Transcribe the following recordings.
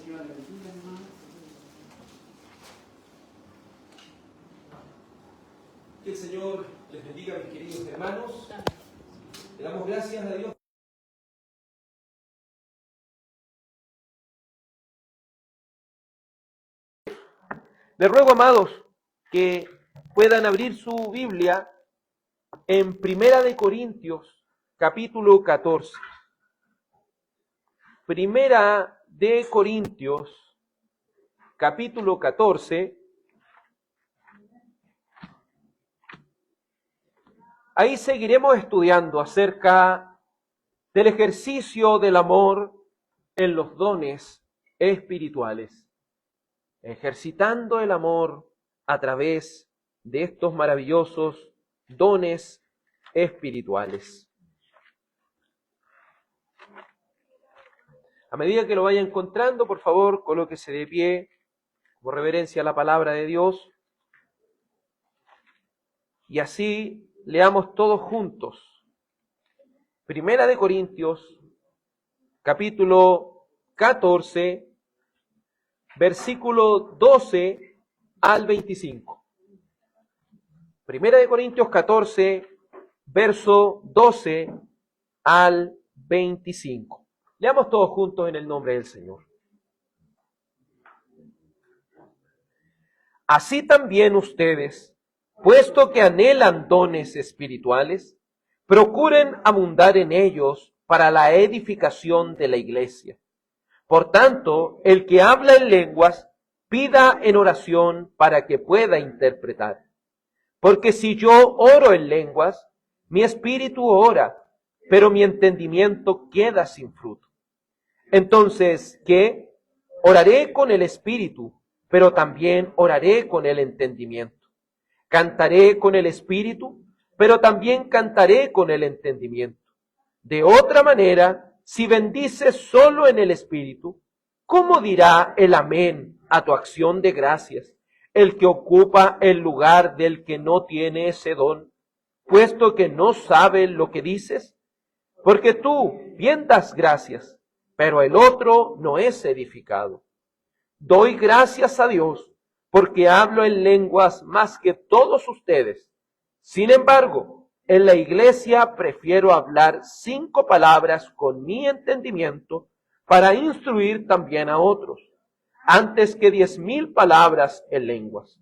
Que el Señor les bendiga, mis queridos hermanos. Le damos gracias a Dios. Les ruego, amados, que puedan abrir su Biblia en Primera de Corintios, capítulo 14. Primera de Corintios, capítulo 14. Ahí seguiremos estudiando acerca del ejercicio del amor en los dones espirituales, ejercitando el amor a través de estos maravillosos dones espirituales. A medida que lo vaya encontrando, por favor, colóquese de pie por reverencia a la palabra de Dios y así leamos todos juntos. Primera de Corintios, capítulo 14, versículo 12 al 25. Primera de Corintios 14, verso 12 al 25. Leamos todos juntos en el nombre del Señor. Así también ustedes, puesto que anhelan dones espirituales, procuren abundar en ellos para la edificación de la iglesia. Por tanto, el que habla en lenguas, pida en oración para que pueda interpretar. Porque si yo oro en lenguas, mi espíritu ora, pero mi entendimiento queda sin fruto. Entonces, ¿qué? Oraré con el espíritu, pero también oraré con el entendimiento. Cantaré con el espíritu, pero también cantaré con el entendimiento. De otra manera, si bendices solo en el espíritu, ¿cómo dirá el amén a tu acción de gracias, el que ocupa el lugar del que no tiene ese don, puesto que no sabe lo que dices? Porque tú bien das gracias, pero el otro no es edificado. Doy gracias a Dios, porque hablo en lenguas más que todos ustedes. Sin embargo, en la iglesia prefiero hablar 5 palabras con mi entendimiento para instruir también a otros, antes que 10,000 palabras en lenguas.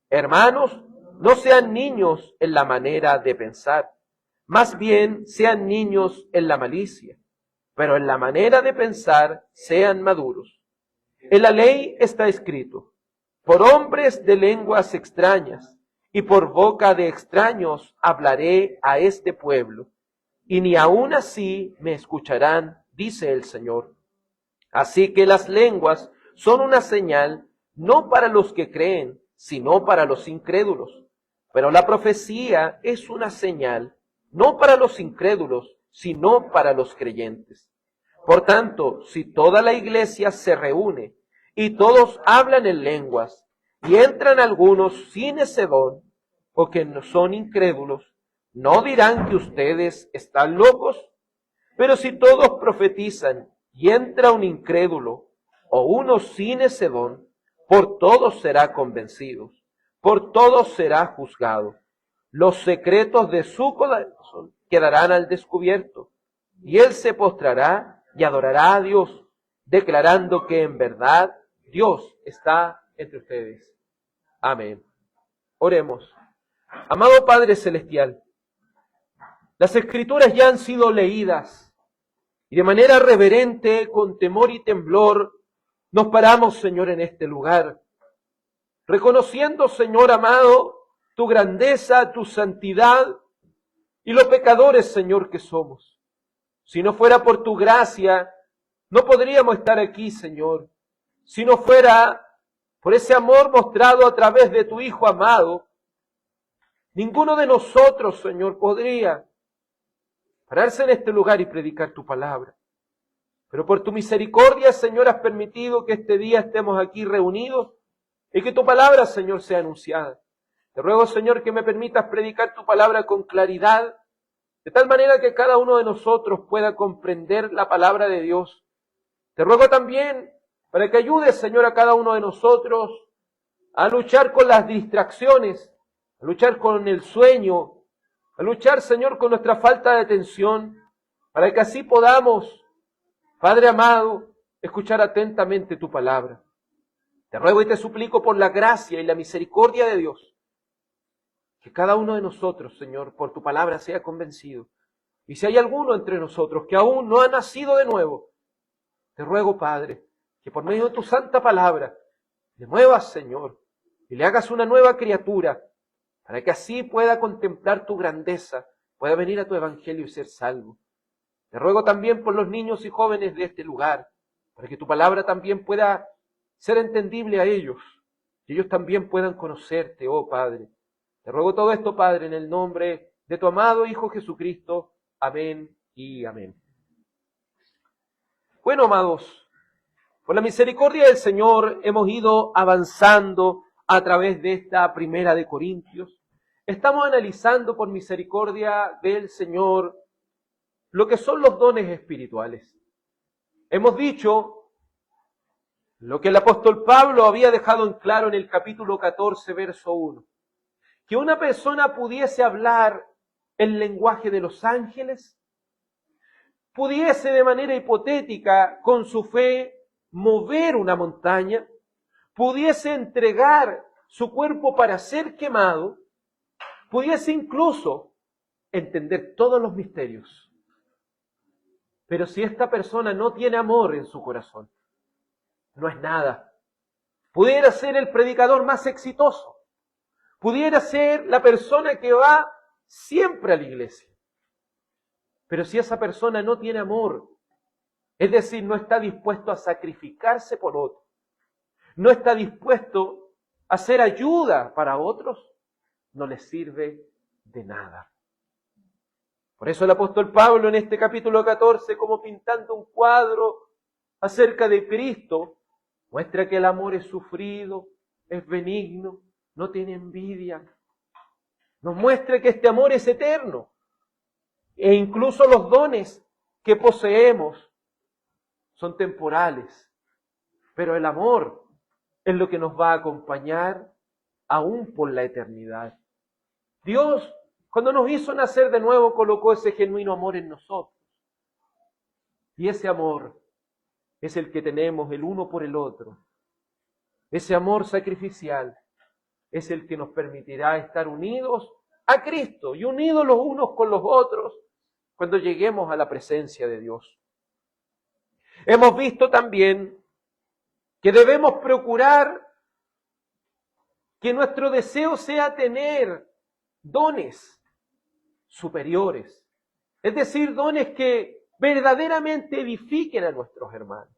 Hermanos, no sean niños en la manera de pensar, más bien sean niños en la malicia, pero en la manera de pensar sean maduros. En la ley está escrito: por hombres de lenguas extrañas y por boca de extraños hablaré a este pueblo, y ni aun así me escucharán, dice el Señor. Así que las lenguas son una señal no para los que creen, sino para los incrédulos. Pero la profecía es una señal no para los incrédulos, sino para los creyentes. Por tanto, si toda la iglesia se reúne y todos hablan en lenguas, y entran algunos sin ese don, o que no son incrédulos, ¿no dirán que ustedes están locos? Pero si todos profetizan y entra un incrédulo o uno sin ese don, por todos será convencido, por todos será juzgado. Los secretos de su corazón quedarán al descubierto, y él se postrará y adorará a Dios, declarando que en verdad Dios está entre ustedes. Amén. Oremos. Amado Padre Celestial, las Escrituras ya han sido leídas y de manera reverente, con temor y temblor, nos paramos, Señor, en este lugar, reconociendo, Señor amado, tu grandeza, tu santidad y los pecadores, Señor, que somos. Si no fuera por tu gracia, no podríamos estar aquí, Señor. Si no fuera por ese amor mostrado a través de tu Hijo amado, ninguno de nosotros, Señor, podría pararse en este lugar y predicar tu palabra. Pero por tu misericordia, Señor, has permitido que este día estemos aquí reunidos y que tu palabra, Señor, sea anunciada. Te ruego, Señor, que me permitas predicar tu palabra con claridad, de tal manera que cada uno de nosotros pueda comprender la palabra de Dios. Te ruego también para que ayudes, Señor, a cada uno de nosotros a luchar con las distracciones, a luchar con el sueño, a luchar, Señor, con nuestra falta de atención, para que así podamos, Padre amado, escuchar atentamente tu palabra. Te ruego y te suplico por la gracia y la misericordia de Dios, que cada uno de nosotros, Señor, por tu palabra sea convencido. Y si hay alguno entre nosotros que aún no ha nacido de nuevo, te ruego, Padre, que por medio de tu santa palabra le muevas, Señor, y le hagas una nueva criatura, para que así pueda contemplar tu grandeza, pueda venir a tu evangelio y ser salvo. Te ruego también por los niños y jóvenes de este lugar, para que tu palabra también pueda ser entendible a ellos, y ellos también puedan conocerte, oh Padre. Te ruego todo esto, Padre, en el nombre de tu amado Hijo Jesucristo. Amén y amén. Bueno, amados, por la misericordia del Señor hemos ido avanzando a través de esta primera de Corintios. Estamos analizando por misericordia del Señor lo que son los dones espirituales. Hemos dicho lo que el apóstol Pablo había dejado en claro en el capítulo 14, verso 1. Que una persona pudiese hablar el lenguaje de los ángeles, pudiese de manera hipotética, con su fe, mover una montaña, pudiese entregar su cuerpo para ser quemado, pudiese incluso entender todos los misterios. Pero si esta persona no tiene amor en su corazón, no es nada. Pudiera ser el predicador más exitoso, pudiera ser la persona que va siempre a la iglesia. Pero si esa persona no tiene amor, es decir, no está dispuesto a sacrificarse por otro, no está dispuesto a hacer ayuda para otros, no le sirve de nada. Por eso el apóstol Pablo en este capítulo 14, como pintando un cuadro acerca de Cristo, muestra que el amor es sufrido, es benigno, no tiene envidia. Nos muestra que este amor es eterno. E incluso los dones que poseemos son temporales. Pero el amor es lo que nos va a acompañar aún por la eternidad. Dios, cuando nos hizo nacer de nuevo, colocó ese genuino amor en nosotros. Y ese amor es el que tenemos el uno por el otro. Ese amor sacrificial es el que nos permitirá estar unidos a Cristo y unidos los unos con los otros cuando lleguemos a la presencia de Dios. Hemos visto también que debemos procurar que nuestro deseo sea tener dones superiores, es decir, dones que verdaderamente edifiquen a nuestros hermanos.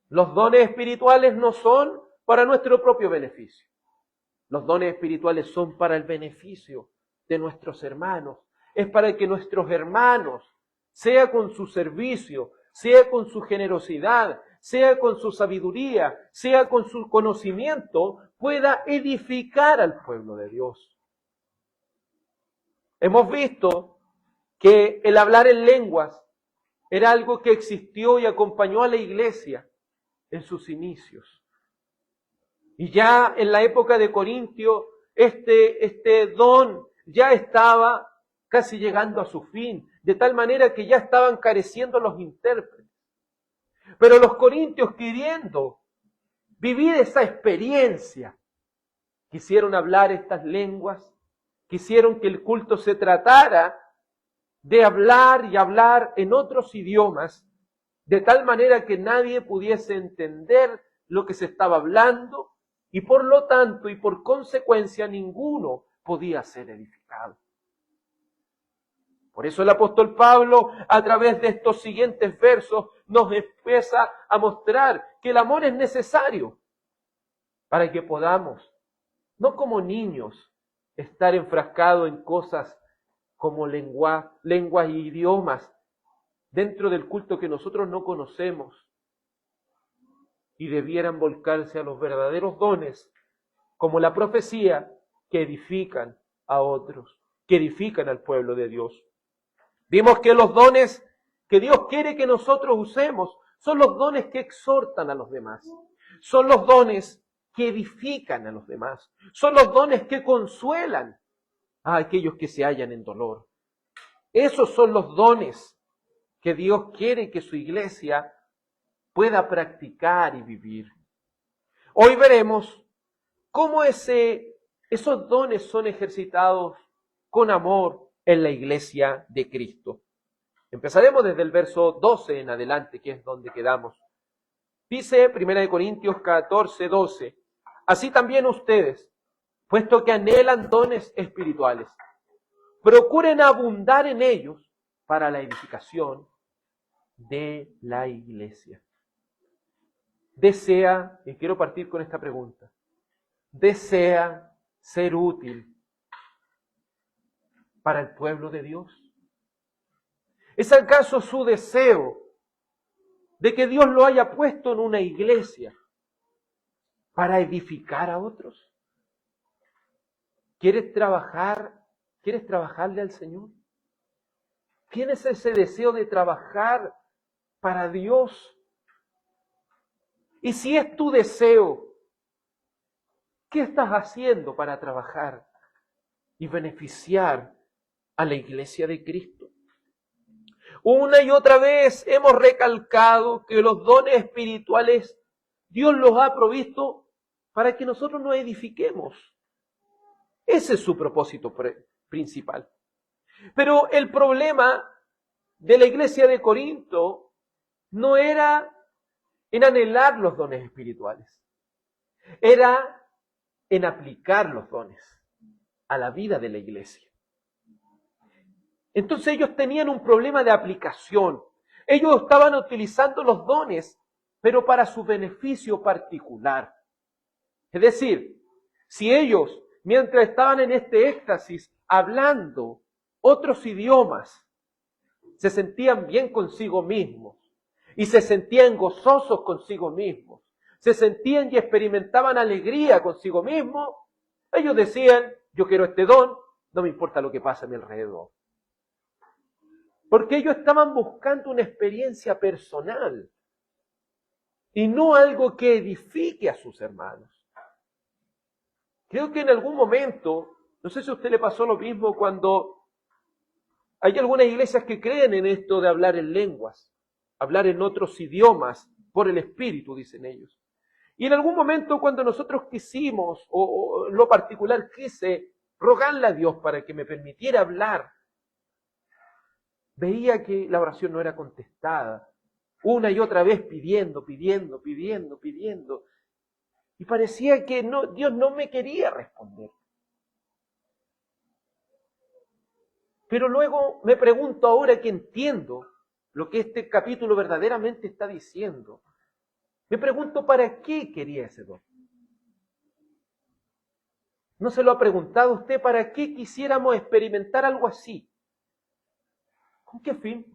Los dones espirituales no son para nuestro propio beneficio. Los dones espirituales son para el beneficio de nuestros hermanos. Es para que nuestros hermanos, sea con su servicio, sea con su generosidad, sea con su sabiduría, sea con su conocimiento, pueda edificar al pueblo de Dios. Hemos visto que el hablar en lenguas era algo que existió y acompañó a la iglesia en sus inicios. Y ya en la época de Corintio, este don ya estaba casi llegando a su fin, de tal manera que ya estaban careciendo los intérpretes. Pero los corintios, queriendo vivir esa experiencia, quisieron hablar estas lenguas, quisieron que el culto se tratara de hablar y hablar en otros idiomas, de tal manera que nadie pudiese entender lo que se estaba hablando, y por lo tanto y por consecuencia ninguno podía ser edificado. Por eso el apóstol Pablo, a través de estos siguientes versos, nos empieza a mostrar que el amor es necesario para que podamos, no como niños, estar enfrascados en cosas como lenguas y idiomas dentro del culto que nosotros no conocemos, y debieran volcarse a los verdaderos dones, como la profecía, que edifican a otros, que edifican al pueblo de Dios. Vimos que los dones que Dios quiere que nosotros usemos Son los dones que exhortan a los demás. Son los dones que edifican a los demás. Son los dones que consuelan a aquellos que se hallan en dolor. Esos son los dones que Dios quiere que su iglesia pueda practicar y vivir. Hoy veremos cómo esos dones son ejercitados con amor en la iglesia de Cristo. Empezaremos desde el verso 12 en adelante, que es donde quedamos. Dice 1 Corintios 14, 12, así también ustedes, puesto que anhelan dones espirituales, procuren abundar en ellos para la edificación de la iglesia. Desea, y quiero partir con esta pregunta, ¿desea ser útil para el pueblo de Dios? ¿Es acaso su deseo de que Dios lo haya puesto en una iglesia para edificar a otros? ¿Quieres trabajarle al Señor? ¿Tienes ese deseo de trabajar para Dios? Y si es tu deseo, ¿qué estás haciendo para trabajar y beneficiar a la iglesia de Cristo? Una y otra vez hemos recalcado que los dones espirituales Dios los ha provisto para que nosotros nos edifiquemos. Ese es su propósito principal. Pero el problema de la iglesia de Corinto no era en anhelar los dones espirituales, era en aplicar los dones a la vida de la iglesia. Entonces ellos tenían un problema de aplicación. Ellos estaban utilizando los dones, pero para su beneficio particular. Es decir, si ellos, mientras estaban en este éxtasis, hablando otros idiomas, se sentían bien consigo mismos y se sentían gozosos consigo mismos, se sentían y experimentaban alegría consigo mismos, ellos decían, yo quiero este don, no me importa lo que pasa a mi alrededor. Porque ellos estaban buscando una experiencia personal y no algo que edifique a sus hermanos. Creo que en algún momento, no sé si a usted le pasó lo mismo cuando hay algunas iglesias que creen en esto de hablar en lenguas, hablar en otros idiomas por el Espíritu, dicen ellos. Y en algún momento cuando nosotros quisimos, o en lo particular quise, rogarle a Dios para que me permitiera hablar, veía que la oración no era contestada, una y otra vez pidiendo. Y parecía que Dios no me quería responder. Pero luego me pregunto ahora que entiendo lo que este capítulo verdaderamente está diciendo. Me pregunto para qué quería ese don. ¿No se lo ha preguntado usted para qué quisiéramos experimentar algo así? ¿Con qué fin?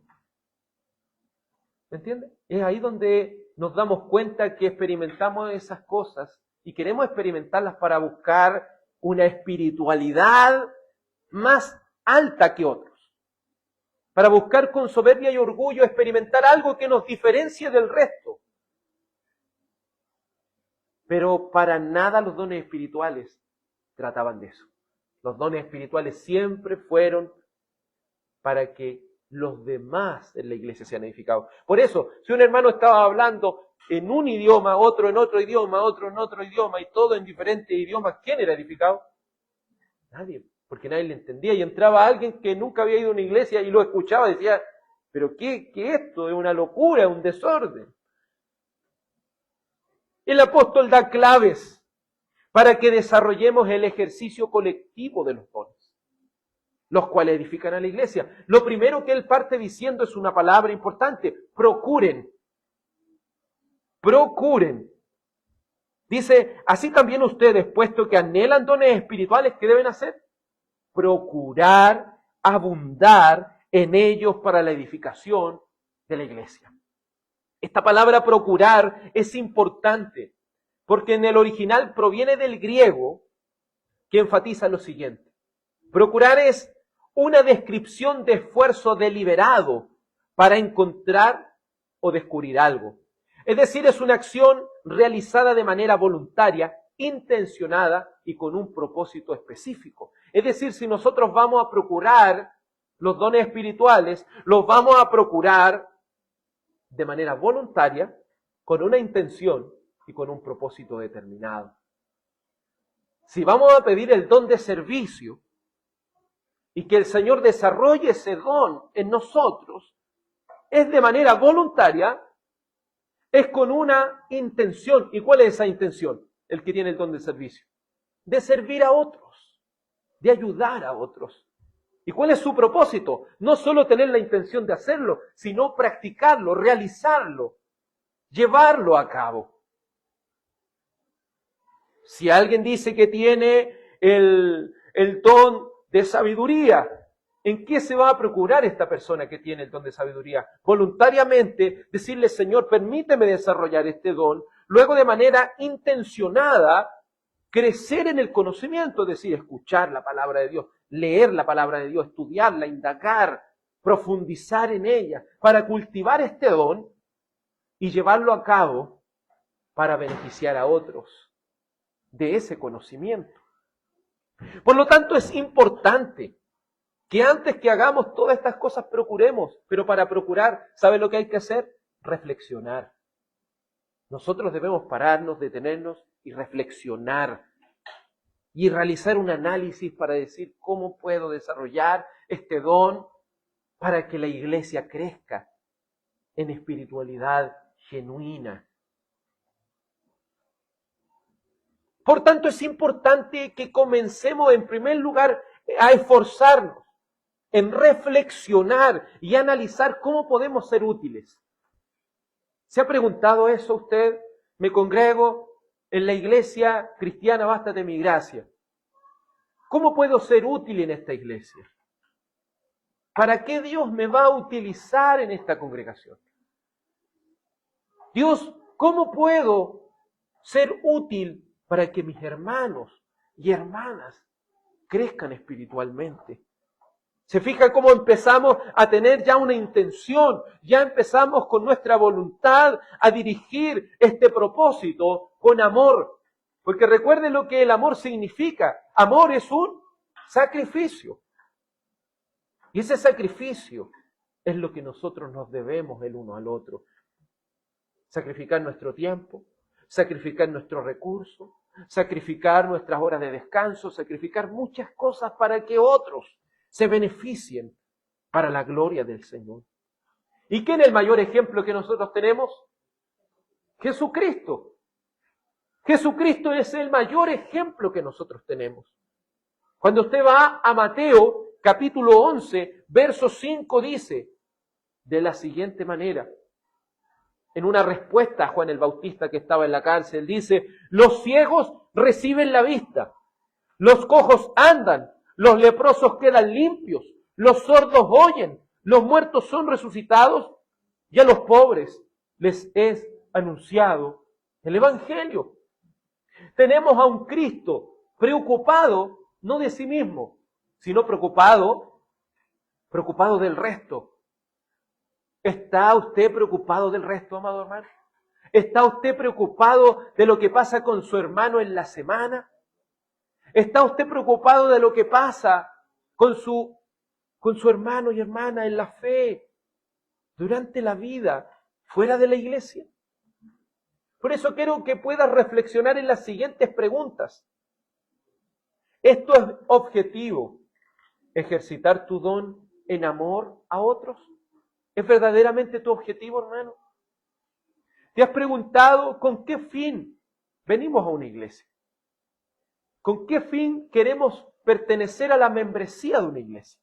¿Me entiende? Es ahí donde nos damos cuenta que experimentamos esas cosas y queremos experimentarlas para buscar una espiritualidad más alta que otros. Para buscar con soberbia y orgullo experimentar algo que nos diferencie del resto. Pero para nada los dones espirituales trataban de eso. Los dones espirituales siempre fueron para que los demás en la iglesia sean edificados. Por eso, si un hermano estaba hablando en un idioma, otro en otro idioma, otro en otro idioma y todo en diferentes idiomas, ¿quién era edificado? Nadie, porque nadie le entendía. Y entraba alguien que nunca había ido a una iglesia y lo escuchaba y decía, pero ¿qué esto? Es una locura, es un desorden. El apóstol da claves para que desarrollemos el ejercicio colectivo de los dones, los cuales edifican a la iglesia. Lo primero que él parte diciendo es una palabra importante: procuren. Procuren. Dice, así también ustedes, puesto que anhelan dones espirituales, ¿qué deben hacer? Procurar abundar en ellos para la edificación de la iglesia. Esta palabra procurar es importante, porque en el original proviene del griego, que enfatiza lo siguiente. Procurar es una descripción de esfuerzo deliberado para encontrar o descubrir algo. Es decir, es una acción realizada de manera voluntaria, intencionada y con un propósito específico. Es decir, si nosotros vamos a procurar los dones espirituales, los vamos a procurar de manera voluntaria, con una intención y con un propósito determinado. Si vamos a pedir el don de servicio y que el Señor desarrolle ese don en nosotros, es de manera voluntaria, es con una intención. ¿Y cuál es esa intención? El que tiene el don de servicio. De servir a otros, de ayudar a otros. ¿Y cuál es su propósito? No solo tener la intención de hacerlo, sino practicarlo, realizarlo, llevarlo a cabo. Si alguien dice que tiene el don de sabiduría, ¿en qué se va a procurar esta persona que tiene el don de sabiduría? Voluntariamente decirle, Señor, permíteme desarrollar este don, luego de manera intencionada crecer en el conocimiento, es decir, escuchar la palabra de Dios, leer la palabra de Dios, estudiarla, indagar, profundizar en ella, para cultivar este don y llevarlo a cabo para beneficiar a otros de ese conocimiento. Por lo tanto, es importante que antes que hagamos todas estas cosas procuremos, pero para procurar, ¿sabe lo que hay que hacer? Reflexionar. Nosotros debemos pararnos, detenernos y reflexionar y realizar un análisis para decir cómo puedo desarrollar este don para que la iglesia crezca en espiritualidad genuina. Por tanto, es importante que comencemos en primer lugar a esforzarnos en reflexionar y analizar cómo podemos ser útiles. ¿Se ha preguntado eso usted? Me congrego en la iglesia cristiana Basta de mi Gracia. ¿Cómo puedo ser útil en esta iglesia? ¿Para qué Dios me va a utilizar en esta congregación? Dios, ¿cómo puedo ser útil para que mis hermanos y hermanas crezcan espiritualmente? ¿Se fija cómo empezamos a tener ya una intención? Ya empezamos con nuestra voluntad a dirigir este propósito con amor. Porque recuerde lo que el amor significa. Amor es un sacrificio. Y ese sacrificio es lo que nosotros nos debemos el uno al otro. Sacrificar nuestro tiempo, sacrificar nuestros recursos, sacrificar nuestras horas de descanso, sacrificar muchas cosas para que otros se beneficien para la gloria del Señor. ¿Y quién es el mayor ejemplo que nosotros tenemos? Jesucristo. Jesucristo es el mayor ejemplo que nosotros tenemos. Cuando usted va a Mateo capítulo 11, verso 5 dice de la siguiente manera, en una respuesta a Juan el Bautista que estaba en la cárcel, dice, los ciegos reciben la vista, los cojos andan, los leprosos quedan limpios, los sordos oyen, los muertos son resucitados y a los pobres les es anunciado el Evangelio. Tenemos a un Cristo preocupado no de sí mismo, sino preocupado del resto. ¿Está usted preocupado del resto, amado hermano? ¿Está usted preocupado de lo que pasa con su hermano en la semana? ¿Está usted preocupado de lo que pasa con su hermano y hermana en la fe durante la vida fuera de la iglesia? Por eso quiero que puedas reflexionar en las siguientes preguntas. ¿Esto es objetivo? ¿Ejercitar tu don en amor a otros? ¿Es verdaderamente tu objetivo, hermano? ¿Te has preguntado con qué fin venimos a una iglesia? ¿Con qué fin queremos pertenecer a la membresía de una iglesia?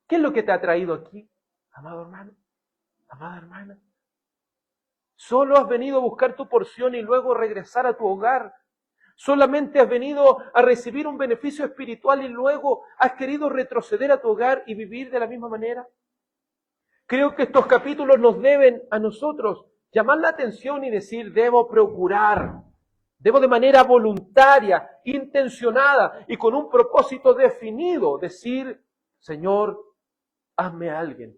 ¿Qué es lo que te ha traído aquí, amado hermano, amada hermana? ¿Solo has venido a buscar tu porción y luego regresar a tu hogar? ¿Solamente has venido a recibir un beneficio espiritual y luego has querido retroceder a tu hogar y vivir de la misma manera? Creo que estos capítulos nos deben a nosotros llamar la atención y decir, debo procurar, debo de manera voluntaria, intencionada y con un propósito definido decir, Señor, hazme a alguien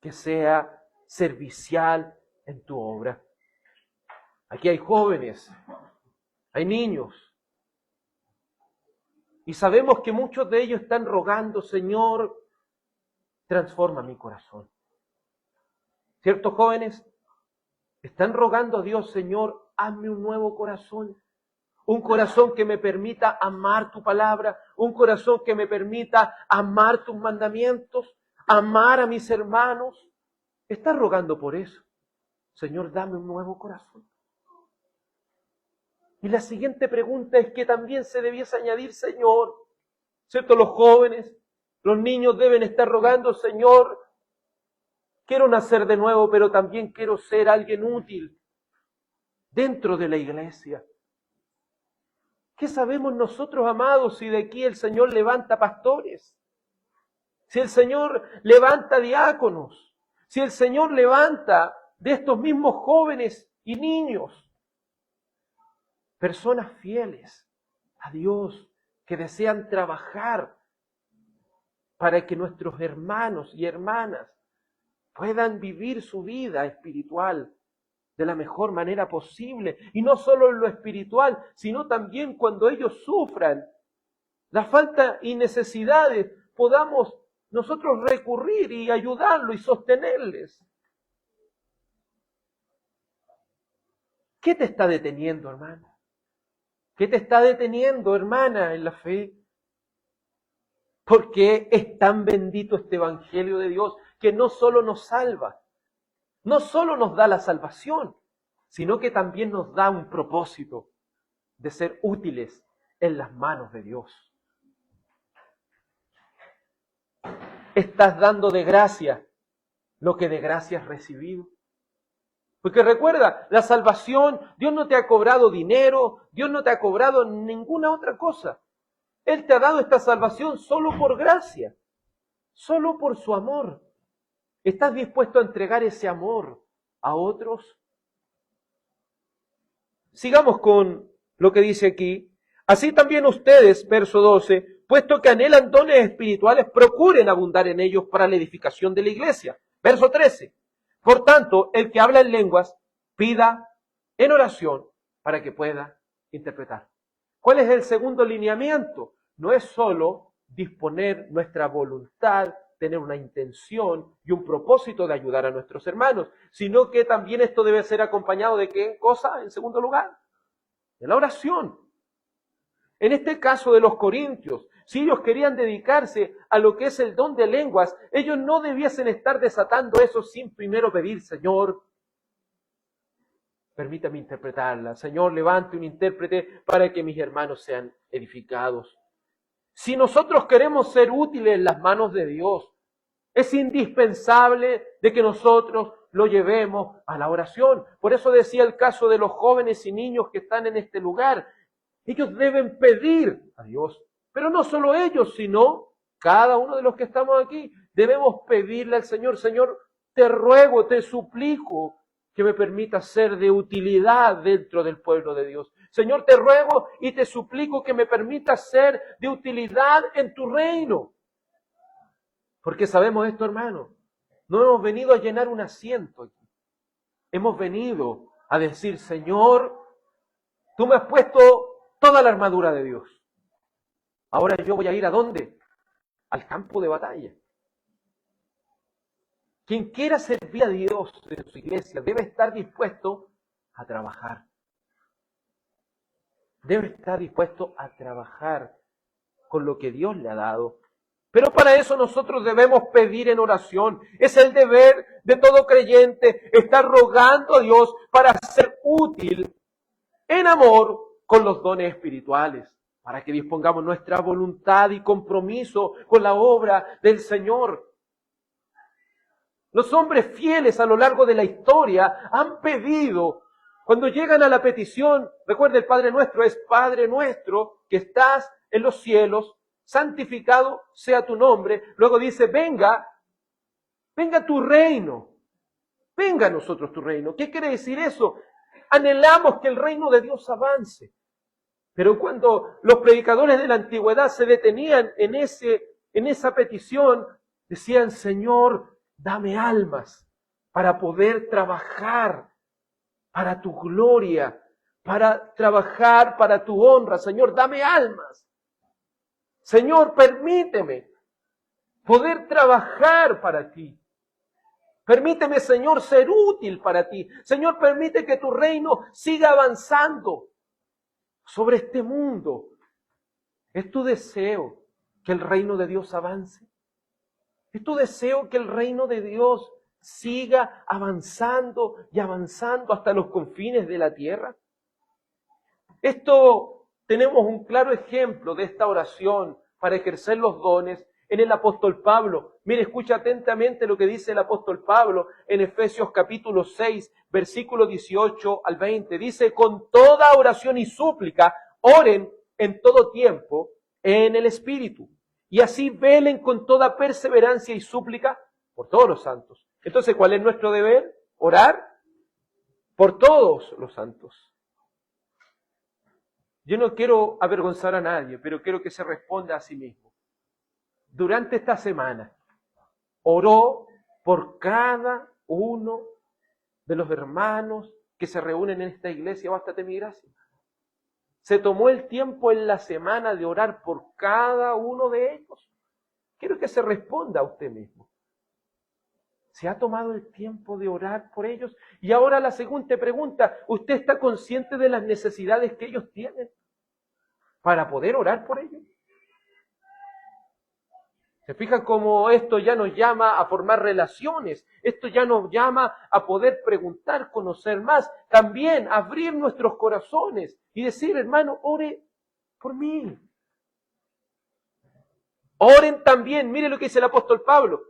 que sea servicial en tu obra. Aquí hay jóvenes, hay niños, y sabemos que muchos de ellos están rogando, Señor, transforma mi corazón. ¿Ciertos jóvenes? Están rogando a Dios, Señor, hazme un nuevo corazón. Un corazón que me permita amar tu palabra, un corazón que me permita amar tus mandamientos, amar a mis hermanos. Estás rogando por eso. Señor, dame un nuevo corazón. Y la siguiente pregunta es que también se debiese añadir, Señor, ¿cierto? Los jóvenes, los niños deben estar rogando, Señor, quiero nacer de nuevo, pero también quiero ser alguien útil dentro de la iglesia. ¿Qué sabemos nosotros, amados, si de aquí el Señor levanta pastores? Si el Señor levanta diáconos, si el Señor levanta de estos mismos jóvenes y niños, personas fieles a Dios, que desean trabajar para que nuestros hermanos y hermanas puedan vivir su vida espiritual de la mejor manera posible, y no solo en lo espiritual, sino también cuando ellos sufran la falta y necesidades, podamos nosotros recurrir y ayudarlos y sostenerles. ¿Qué te está deteniendo, hermano? ¿Qué te está deteniendo, hermana, en la fe? Porque es tan bendito este Evangelio de Dios que no solo nos salva, no solo nos da la salvación, sino que también nos da un propósito de ser útiles en las manos de Dios. Estás dando de gracia lo que de gracia has recibido. Porque recuerda, la salvación, Dios no te ha cobrado dinero, Dios no te ha cobrado ninguna otra cosa. Él te ha dado esta salvación solo por gracia, solo por su amor. ¿Estás dispuesto a entregar ese amor a otros? Sigamos con lo que dice aquí. Así también ustedes, verso 12, puesto que anhelan dones espirituales, procuren abundar en ellos para la edificación de la iglesia. Verso 13. Por tanto, el que habla en lenguas, pida en oración para que pueda interpretar. ¿Cuál es el segundo lineamiento? No es solo disponer nuestra voluntad, tener una intención y un propósito de ayudar a nuestros hermanos, sino que también esto debe ser acompañado de ¿qué cosa? En segundo lugar, de la oración. En este caso de los corintios, si ellos querían dedicarse a lo que es el don de lenguas, ellos no debiesen estar desatando eso sin primero pedir, Señor, permítame interpretarla. Señor, levante un intérprete para que mis hermanos sean edificados. Si nosotros queremos ser útiles en las manos de Dios, es indispensable de que nosotros lo llevemos a la oración. Por eso decía el caso de los jóvenes y niños que están en este lugar. Ellos deben pedir a Dios. Pero no solo ellos, sino cada uno de los que estamos aquí. Debemos pedirle al Señor, Señor, te ruego, te suplico que me permitas ser de utilidad dentro del pueblo de Dios. Señor, te ruego y te suplico que me permitas ser de utilidad en tu reino. Porque sabemos esto, hermano, no hemos venido a llenar un asiento aquí. Hemos venido a decir, Señor, tú me has puesto toda la armadura de Dios. Ahora yo voy a ir ¿a dónde? Al campo de batalla. Quien quiera servir a Dios en su iglesia debe estar dispuesto a trabajar. Debe estar dispuesto a trabajar con lo que Dios le ha dado. Pero para eso nosotros debemos pedir en oración. Es el deber de todo creyente estar rogando a Dios para ser útil en amor con los dones espirituales, para que dispongamos nuestra voluntad y compromiso con la obra del Señor. Los hombres fieles a lo largo de la historia han pedido, cuando llegan a la petición, recuerda el Padre Nuestro, es Padre nuestro que estás en los cielos, santificado sea tu nombre. Luego dice, venga tu reino, venga a nosotros tu reino. ¿Qué quiere decir eso? Anhelamos que el reino de Dios avance. Pero cuando los predicadores de la antigüedad se detenían en esa petición, decían, Señor, dame almas para poder trabajar para tu gloria, para trabajar para tu honra. Señor, dame almas. Señor, permíteme poder trabajar para ti. Permíteme, Señor, ser útil para ti. Señor, permite que tu reino siga avanzando sobre este mundo. ¿Es tu deseo que el reino de Dios avance? ¿Es tu deseo que el reino de Dios siga avanzando y avanzando hasta los confines de la tierra? Tenemos un claro ejemplo de esta oración para ejercer los dones en el apóstol Pablo. Mire, escucha atentamente lo que dice el apóstol Pablo en Efesios capítulo 6, versículo 18 al 20. Dice, con toda oración y súplica, oren en todo tiempo en el Espíritu. Y así velen con toda perseverancia y súplica por todos los santos. Entonces, ¿cuál es nuestro deber? Orar por todos los santos. Yo no quiero avergonzar a nadie, pero quiero que se responda a sí mismo. Durante esta semana, oró por cada uno de los hermanos que se reúnen en esta iglesia. Bástate mi gracia. Se tomó el tiempo en la semana de orar por cada uno de ellos. Quiero que se responda a usted mismo. ¿Se ha tomado el tiempo de orar por ellos? Y ahora la segunda pregunta, ¿usted está consciente de las necesidades que ellos tienen para poder orar por ellos? ¿Se fijan cómo esto ya nos llama a formar relaciones? Esto ya nos llama a poder preguntar, conocer más, también abrir nuestros corazones y decir, hermano, ore por mí. Oren también, mire lo que dice el apóstol Pablo.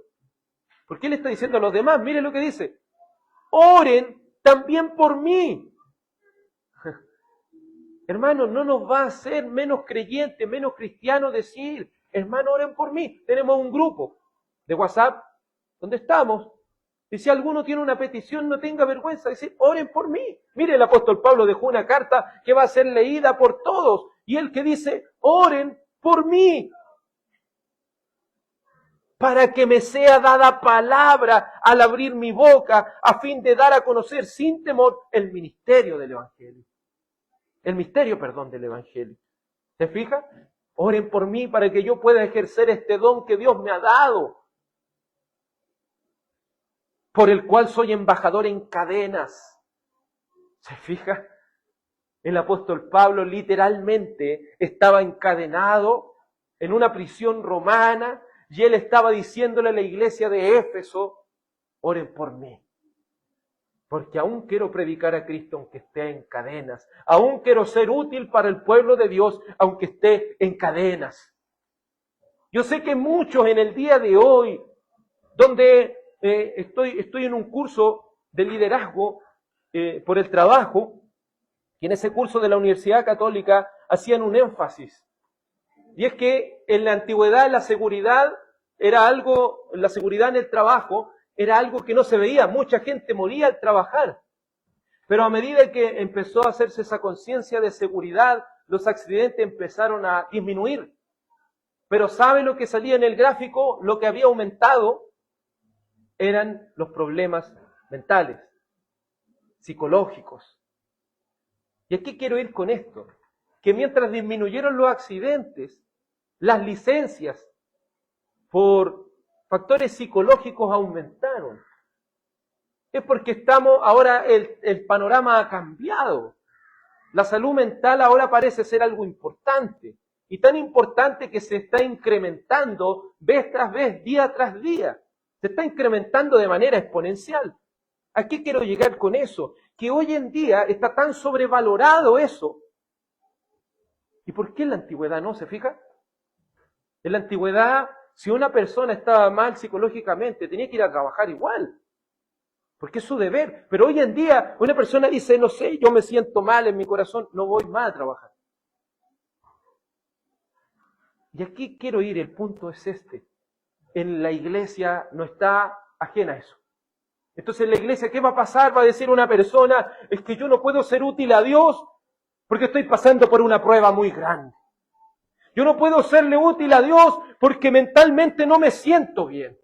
Porque él está diciendo a los demás, mire lo que dice. Oren también por mí. Hermano, no nos va a hacer menos creyentes, menos cristianos decir, hermano, oren por mí. Tenemos un grupo de WhatsApp donde estamos. Y si alguno tiene una petición, no tenga vergüenza de decir, oren por mí. Mire, el apóstol Pablo dejó una carta que va a ser leída por todos. Y él que dice, oren por mí. Para que me sea dada palabra al abrir mi boca, a fin de dar a conocer sin temor el ministerio del Evangelio. El misterio, del Evangelio. ¿Se fija? Oren por mí para que yo pueda ejercer este don que Dios me ha dado, por el cual soy embajador en cadenas. ¿Se fija? El apóstol Pablo literalmente estaba encadenado en una prisión romana y él estaba diciéndole a la iglesia de Éfeso, oren por mí. Porque aún quiero predicar a Cristo aunque esté en cadenas. Aún quiero ser útil para el pueblo de Dios aunque esté en cadenas. Yo sé que muchos en el día de hoy, donde estoy en un curso de liderazgo por el trabajo, y en ese curso de la Universidad Católica hacían un énfasis. Y es que en la antigüedad la seguridad era algo, la seguridad en el trabajo era algo que no se veía. Mucha gente moría al trabajar. Pero a medida que empezó a hacerse esa conciencia de seguridad, los accidentes empezaron a disminuir. Pero ¿sabe lo que salía en el gráfico? Lo que había aumentado eran los problemas mentales, psicológicos. ¿Y a qué quiero ir con esto? Que mientras disminuyeron los accidentes, las licencias por factores psicológicos aumentaron. Es porque ahora el panorama ha cambiado. La salud mental ahora parece ser algo importante. Y tan importante que se está incrementando vez tras vez, día tras día. Se está incrementando de manera exponencial. ¿A qué quiero llegar con eso? Que hoy en día está tan sobrevalorado eso. ¿Y por qué en la antigüedad no? ¿Se fija? En la antigüedad, si una persona estaba mal psicológicamente, tenía que ir a trabajar igual. Porque es su deber. Pero hoy en día, una persona dice, no sé, yo me siento mal en mi corazón, no voy más a trabajar. Y aquí quiero ir, el punto es este. En la iglesia no está ajena a eso. Entonces en la iglesia, ¿qué va a pasar? Va a decir una persona, es que yo no puedo ser útil a Dios porque estoy pasando por una prueba muy grande. Yo no puedo serle útil a Dios porque mentalmente no me siento bien.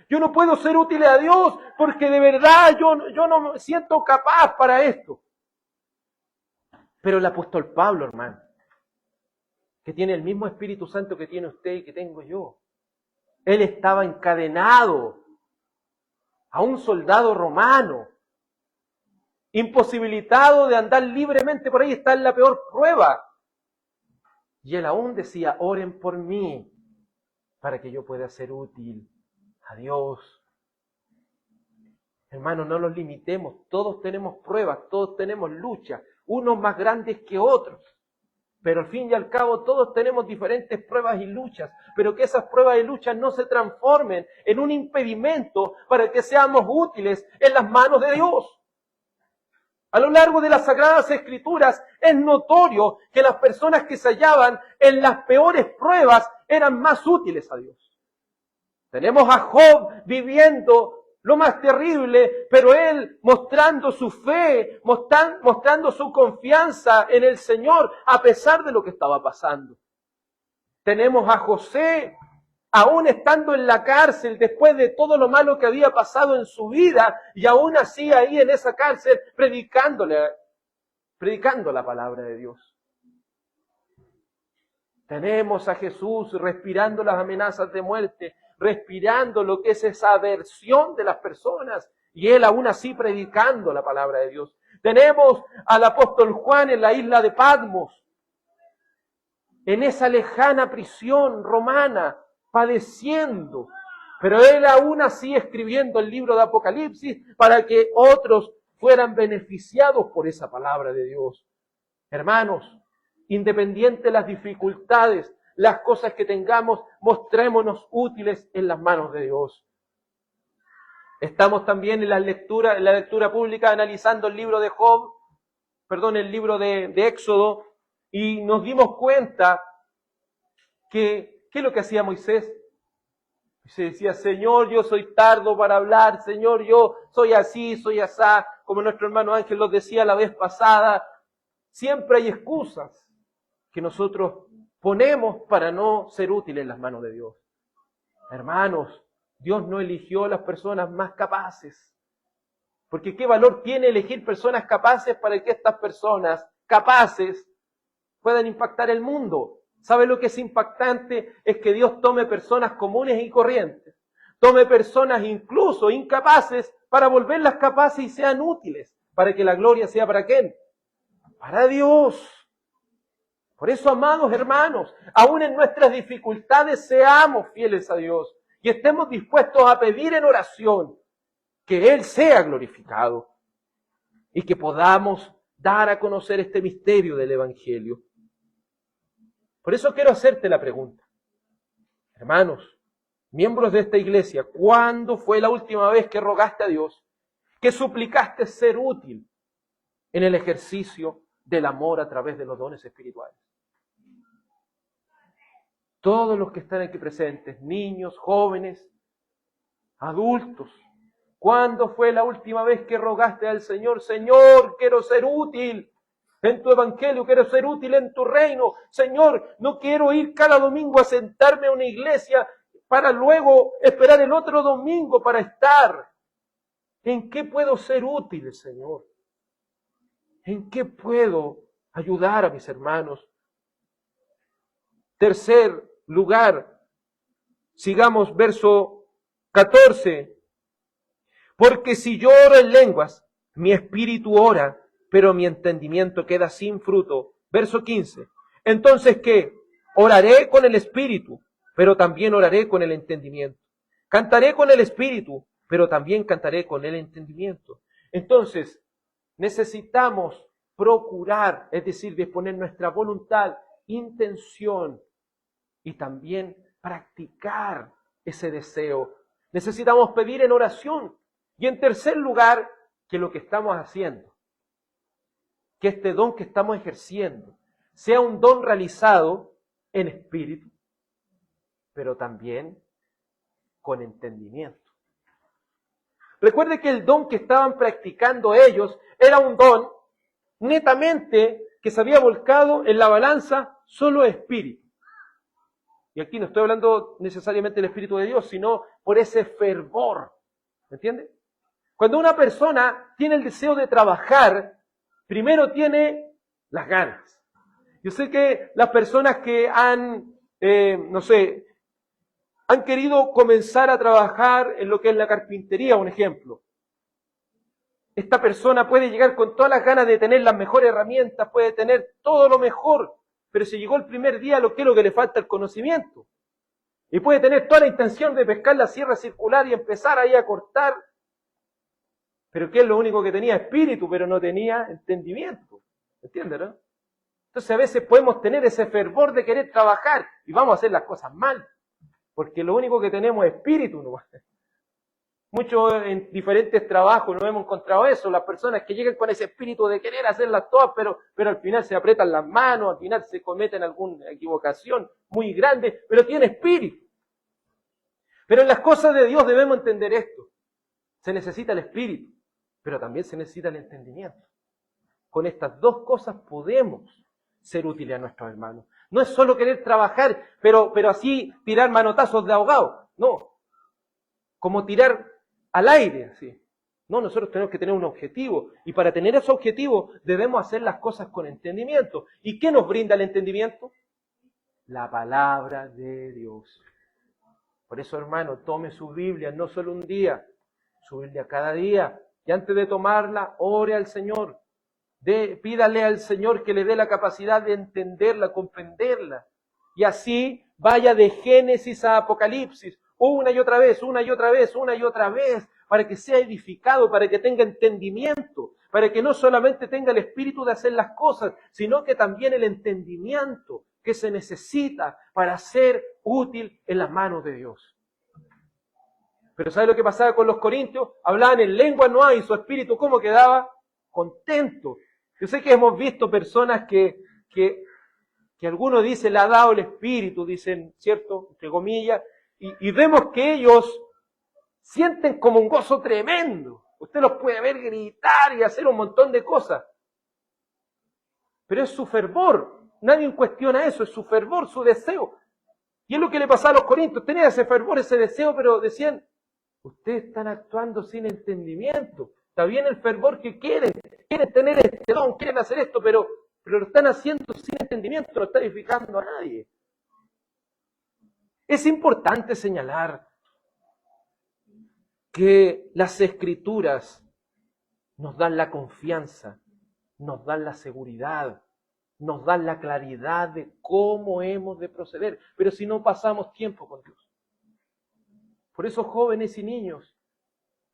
Yo no puedo ser útil a Dios porque de verdad yo no me siento capaz para esto. Pero el apóstol Pablo, hermano, que tiene el mismo Espíritu Santo que tiene usted y que tengo yo, él estaba encadenado a un soldado romano, imposibilitado de andar libremente por ahí, está en la peor prueba. Y él aún decía, oren por mí para que yo pueda ser útil a Dios. Hermanos, no nos limitemos, todos tenemos pruebas, todos tenemos luchas, unos más grandes que otros. Pero al fin y al cabo todos tenemos diferentes pruebas y luchas, pero que esas pruebas y luchas no se transformen en un impedimento para que seamos útiles en las manos de Dios. A lo largo de las Sagradas Escrituras es notorio que las personas que se hallaban en las peores pruebas eran más útiles a Dios. Tenemos a Job viviendo lo más terrible, pero él mostrando su fe, mostrando su confianza en el Señor a pesar de lo que estaba pasando. Tenemos a José, aún estando en la cárcel, después de todo lo malo que había pasado en su vida, y aún así ahí en esa cárcel, predicando la palabra de Dios. Tenemos a Jesús respirando las amenazas de muerte, respirando lo que es esa aversión de las personas, y él aún así predicando la palabra de Dios. Tenemos al apóstol Juan en la isla de Patmos, en esa lejana prisión romana, padeciendo, pero él aún así escribiendo el libro de Apocalipsis para que otros fueran beneficiados por esa palabra de Dios. Hermanos, independiente de las dificultades, las cosas que tengamos, mostrémonos útiles en las manos de Dios. Estamos también en la lectura pública analizando el libro de el libro de Éxodo, y nos dimos cuenta que, ¿qué es lo que hacía Moisés? Se decía, Señor, yo soy tardo para hablar, Señor, yo soy así, soy asá, como nuestro hermano Ángel los decía la vez pasada. Siempre hay excusas que nosotros ponemos para no ser útiles en las manos de Dios. Hermanos, Dios no eligió a las personas más capaces. Porque ¿qué valor tiene elegir personas capaces para que estas personas capaces puedan impactar el mundo? ¿Sabe lo que es impactante? Es que Dios tome personas comunes y corrientes, tome personas incluso incapaces para volverlas capaces y sean útiles, para que la gloria sea ¿para quién? Para Dios. Por eso, amados hermanos, aún en nuestras dificultades seamos fieles a Dios y estemos dispuestos a pedir en oración que Él sea glorificado y que podamos dar a conocer este misterio del Evangelio. Por eso quiero hacerte la pregunta. Hermanos, miembros de esta iglesia, ¿cuándo fue la última vez que rogaste a Dios, que suplicaste ser útil en el ejercicio del amor a través de los dones espirituales? Todos los que están aquí presentes, niños, jóvenes, adultos, ¿cuándo fue la última vez que rogaste al Señor, Señor, quiero ser útil en tu evangelio, quiero ser útil en tu reino? Señor, no quiero ir cada domingo a sentarme a una iglesia para luego esperar el otro domingo para estar. ¿En qué puedo ser útil, Señor? ¿En qué puedo ayudar a mis hermanos? Tercer lugar, sigamos verso 14. Porque si yo oro en lenguas, mi espíritu ora, pero mi entendimiento queda sin fruto. Verso 15. Entonces, ¿qué? Oraré con el espíritu, pero también oraré con el entendimiento. Cantaré con el espíritu, pero también cantaré con el entendimiento. Entonces, necesitamos procurar, es decir, disponer nuestra voluntad, intención y también practicar ese deseo. Necesitamos pedir en oración. Y en tercer lugar, que lo que estamos haciendo, que este don que estamos ejerciendo, sea un don realizado en espíritu, pero también con entendimiento. Recuerde que el don que estaban practicando ellos era un don netamente que se había volcado en la balanza solo espíritu. Y aquí no estoy hablando necesariamente del Espíritu de Dios, sino por ese fervor. ¿Me entiende? Cuando una persona tiene el deseo de trabajar, primero tiene las ganas. Yo sé que las personas que han, han querido comenzar a trabajar en lo que es la carpintería, un ejemplo. Esta persona puede llegar con todas las ganas de tener las mejores herramientas, puede tener todo lo mejor, pero si llegó el primer día, ¿qué es lo que le falta? El conocimiento. Y puede tener toda la intención de pescar la sierra circular y empezar ahí a cortar, pero ¿qué es lo único que tenía? Espíritu, pero no tenía entendimiento. ¿Entiendes, no? Entonces a veces podemos tener ese fervor de querer trabajar y vamos a hacer las cosas mal, porque lo único que tenemos es espíritu, ¿no? Muchos en diferentes trabajos nos hemos encontrado eso, las personas que llegan con ese espíritu de querer hacerlas todas, pero al final se aprietan las manos, al final se cometen alguna equivocación muy grande, pero tiene espíritu. Pero en las cosas de Dios debemos entender esto. Se necesita el espíritu, pero también se necesita el entendimiento. Con estas dos cosas podemos ser útiles a nuestros hermanos. No es solo querer trabajar, pero así tirar manotazos de ahogado. No, como tirar al aire, así. No, nosotros tenemos que tener un objetivo. Y para tener ese objetivo debemos hacer las cosas con entendimiento. ¿Y qué nos brinda el entendimiento? La palabra de Dios. Por eso, hermano, tome su Biblia, no solo un día, su Biblia cada día. Y antes de tomarla, ore al Señor. Pídale al Señor que le dé la capacidad de entenderla, comprenderla. Y así vaya de Génesis a Apocalipsis, una y otra vez, una y otra vez, una y otra vez, para que sea edificado, para que tenga entendimiento, para que no solamente tenga el espíritu de hacer las cosas, sino que también el entendimiento que se necesita para ser útil en las manos de Dios. Pero ¿sabe lo que pasaba con los corintios? Hablaban en lengua no hay, su espíritu ¿cómo quedaba? Contento. Yo sé que hemos visto personas que algunos dicen le ha dado el espíritu, dicen, ¿cierto? Entre comillas, y vemos que ellos sienten como un gozo tremendo. Usted los puede ver gritar y hacer un montón de cosas. Pero es su fervor. Nadie cuestiona eso, es su fervor, su deseo. Y es lo que le pasaba a los corintios. Tenían ese fervor, ese deseo, pero decían, ustedes están actuando sin entendimiento. Está bien el fervor que quieren tener este don, quieren hacer esto, pero lo están haciendo sin entendimiento, no está edificando a nadie. Es importante señalar que las Escrituras nos dan la confianza, nos dan la seguridad, nos dan la claridad de cómo hemos de proceder, pero si no pasamos tiempo con Dios. Por eso jóvenes y niños,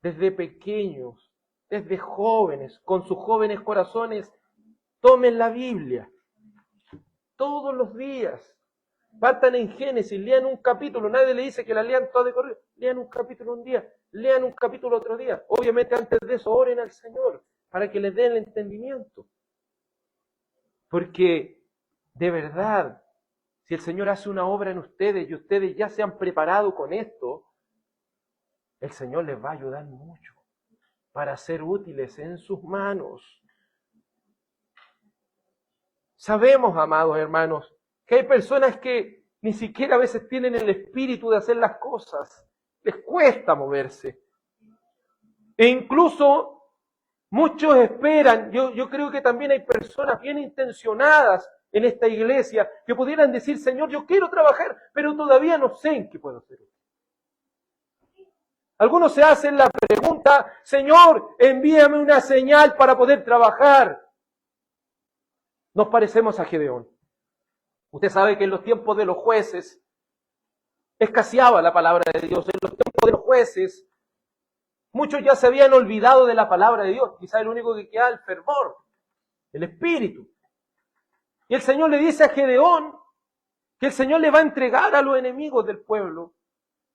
desde pequeños, desde jóvenes, con sus jóvenes corazones, tomen la Biblia todos los días. Partan en Génesis, lean un capítulo, nadie le dice que la lean toda de corrido, lean un capítulo un día, lean un capítulo otro día. Obviamente antes de eso oren al Señor para que les dé el entendimiento. Porque de verdad, si el Señor hace una obra en ustedes y ustedes ya se han preparado con esto, el Señor les va a ayudar mucho para ser útiles en sus manos. Sabemos, amados hermanos, que hay personas que ni siquiera a veces tienen el espíritu de hacer las cosas. Les cuesta moverse. E incluso muchos esperan, yo creo que también hay personas bien intencionadas en esta iglesia que pudieran decir, Señor, yo quiero trabajar, pero todavía no sé en qué puedo hacer. Algunos se hacen la pregunta, Señor, envíame una señal para poder trabajar. Nos parecemos a Gedeón. Usted sabe que en los tiempos de los jueces escaseaba la palabra de Dios. En los tiempos de los jueces muchos ya se habían olvidado de la palabra de Dios. Quizá el único que queda es el fervor, el espíritu. Y el Señor le dice a Gedeón que el Señor le va a entregar a los enemigos del pueblo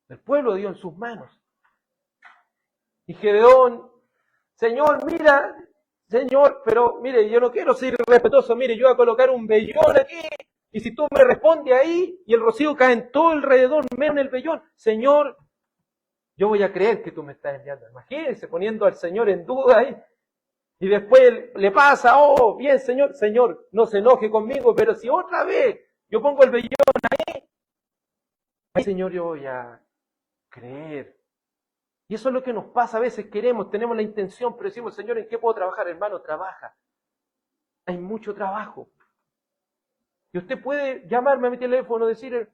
de Dios en sus manos. Y Gedeón, Señor, mira, Señor, pero mire, yo no quiero ser irrespetuoso, mire, yo voy a colocar un vellón aquí, y si tú me respondes ahí, y el rocío cae en todo alrededor, menos en el vellón, Señor, yo voy a creer que tú me estás enviando. Imagínense, poniendo al Señor en duda ahí, y después le pasa, oh, bien, Señor, no se enoje conmigo, pero si otra vez yo pongo el vellón ahí, Ay, Señor, yo voy a creer. Y eso es lo que nos pasa a veces, tenemos la intención, pero decimos, Señor, ¿en qué puedo trabajar? Hermano, trabaja. Hay mucho trabajo. Y usted puede llamarme a mi teléfono y decir,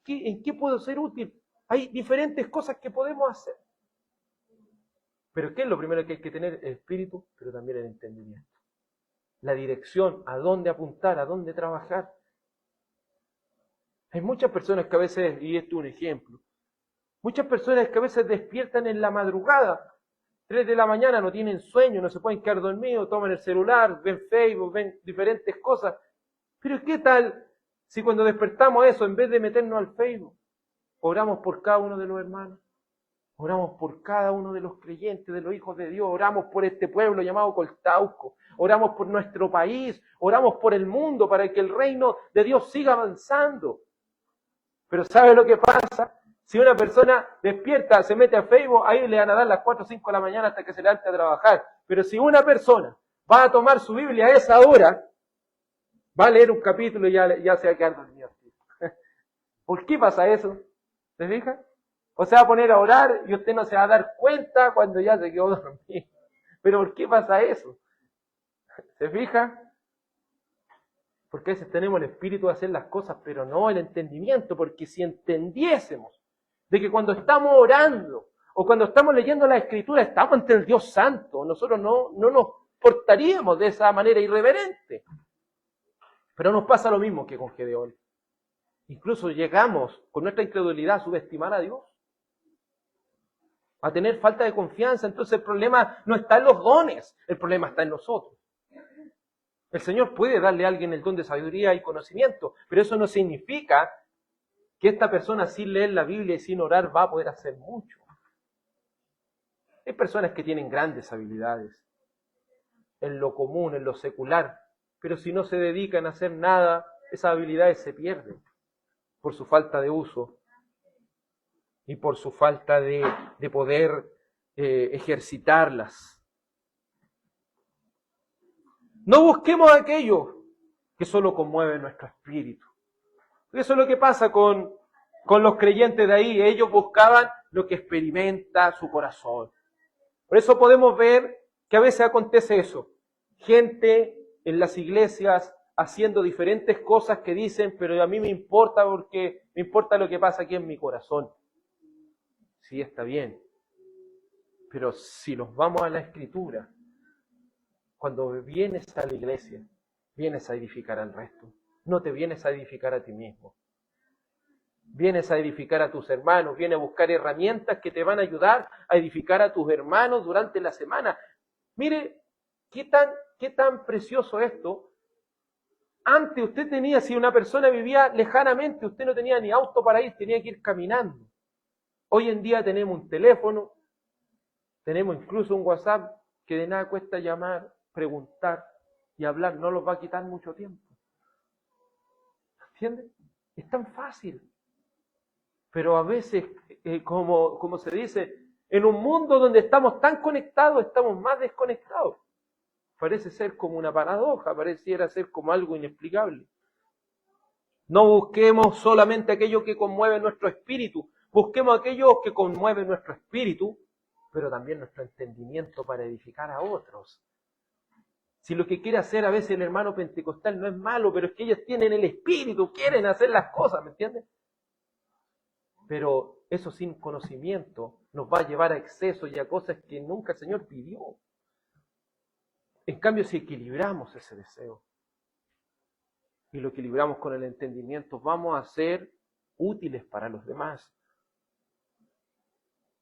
¿en qué puedo ser útil? Hay diferentes cosas que podemos hacer. Pero ¿qué es lo primero que hay que tener? El espíritu, pero también el entendimiento. La dirección, a dónde apuntar, a dónde trabajar. Hay muchas personas que a veces, y esto es un ejemplo, muchas personas que a veces despiertan en la madrugada, 3 de la mañana, no tienen sueño, no se pueden quedar dormidos, toman el celular, ven Facebook, ven diferentes cosas. Pero ¿qué tal si cuando despertamos eso, en vez de meternos al Facebook, oramos por cada uno de los hermanos? Oramos por cada uno de los creyentes, de los hijos de Dios, oramos por este pueblo llamado Coltauco, oramos por nuestro país, oramos por el mundo para que el reino de Dios siga avanzando. Pero ¿sabe lo que pasa? Si una persona despierta, se mete a Facebook, ahí le van a dar las 4 o 5 de la mañana hasta que se levante a trabajar. Pero si una persona va a tomar su Biblia a esa hora, va a leer un capítulo y ya se va a quedar dormido. ¿Por qué pasa eso? ¿Se fija? O se va a poner a orar y usted no se va a dar cuenta cuando ya se quedó dormido. ¿Pero por qué pasa eso? ¿Se fija? Porque a veces tenemos el espíritu de hacer las cosas, pero no el entendimiento, porque si entendiésemos de que cuando estamos orando o cuando estamos leyendo la Escritura estamos ante el Dios Santo, nosotros no nos portaríamos de esa manera irreverente. Pero nos pasa lo mismo que con Gedeón. Incluso llegamos con nuestra incredulidad a subestimar a Dios, a tener falta de confianza. Entonces el problema no está en los dones, el problema está en nosotros. El Señor puede darle a alguien el don de sabiduría y conocimiento, pero eso no significa que esta persona sin leer la Biblia y sin orar va a poder hacer mucho. Hay personas que tienen grandes habilidades en lo común, en lo secular, pero si no se dedican a hacer nada, esas habilidades se pierden por su falta de uso y por su falta de poder ejercitarlas. No busquemos aquello que solo conmueve nuestro espíritu. Eso es lo que pasa con los creyentes de ahí. Ellos buscaban lo que experimenta su corazón. Por eso podemos ver que a veces acontece eso. Gente en las iglesias haciendo diferentes cosas que dicen, pero a mí me importa porque me importa lo que pasa aquí en mi corazón. Sí, está bien. Pero si nos vamos a la Escritura, cuando vienes a la iglesia, vienes a edificar al resto. No te vienes a edificar a ti mismo. Vienes a edificar a tus hermanos, vienes a buscar herramientas que te van a ayudar a edificar a tus hermanos durante la semana. Mire, qué tan precioso esto. Antes usted tenía, si una persona vivía lejanamente, usted no tenía ni auto para ir, tenía que ir caminando. Hoy en día tenemos un teléfono, tenemos incluso un WhatsApp que de nada cuesta llamar, preguntar y hablar, no los va a quitar mucho tiempo. ¿Entiendes? Es tan fácil. Pero a veces, como se dice, en un mundo donde estamos tan conectados, estamos más desconectados. Parece ser como una paradoja, pareciera ser como algo inexplicable. No busquemos solamente aquello que conmueve nuestro espíritu, busquemos aquello que conmueve nuestro espíritu, pero también nuestro entendimiento para edificar a otros. Si lo que quiere hacer a veces el hermano pentecostal no es malo, pero es que ellos tienen el espíritu, quieren hacer las cosas, ¿me entiendes? Pero eso sin conocimiento nos va a llevar a excesos y a cosas que nunca el Señor pidió. En cambio, si equilibramos ese deseo y lo equilibramos con el entendimiento, vamos a ser útiles para los demás.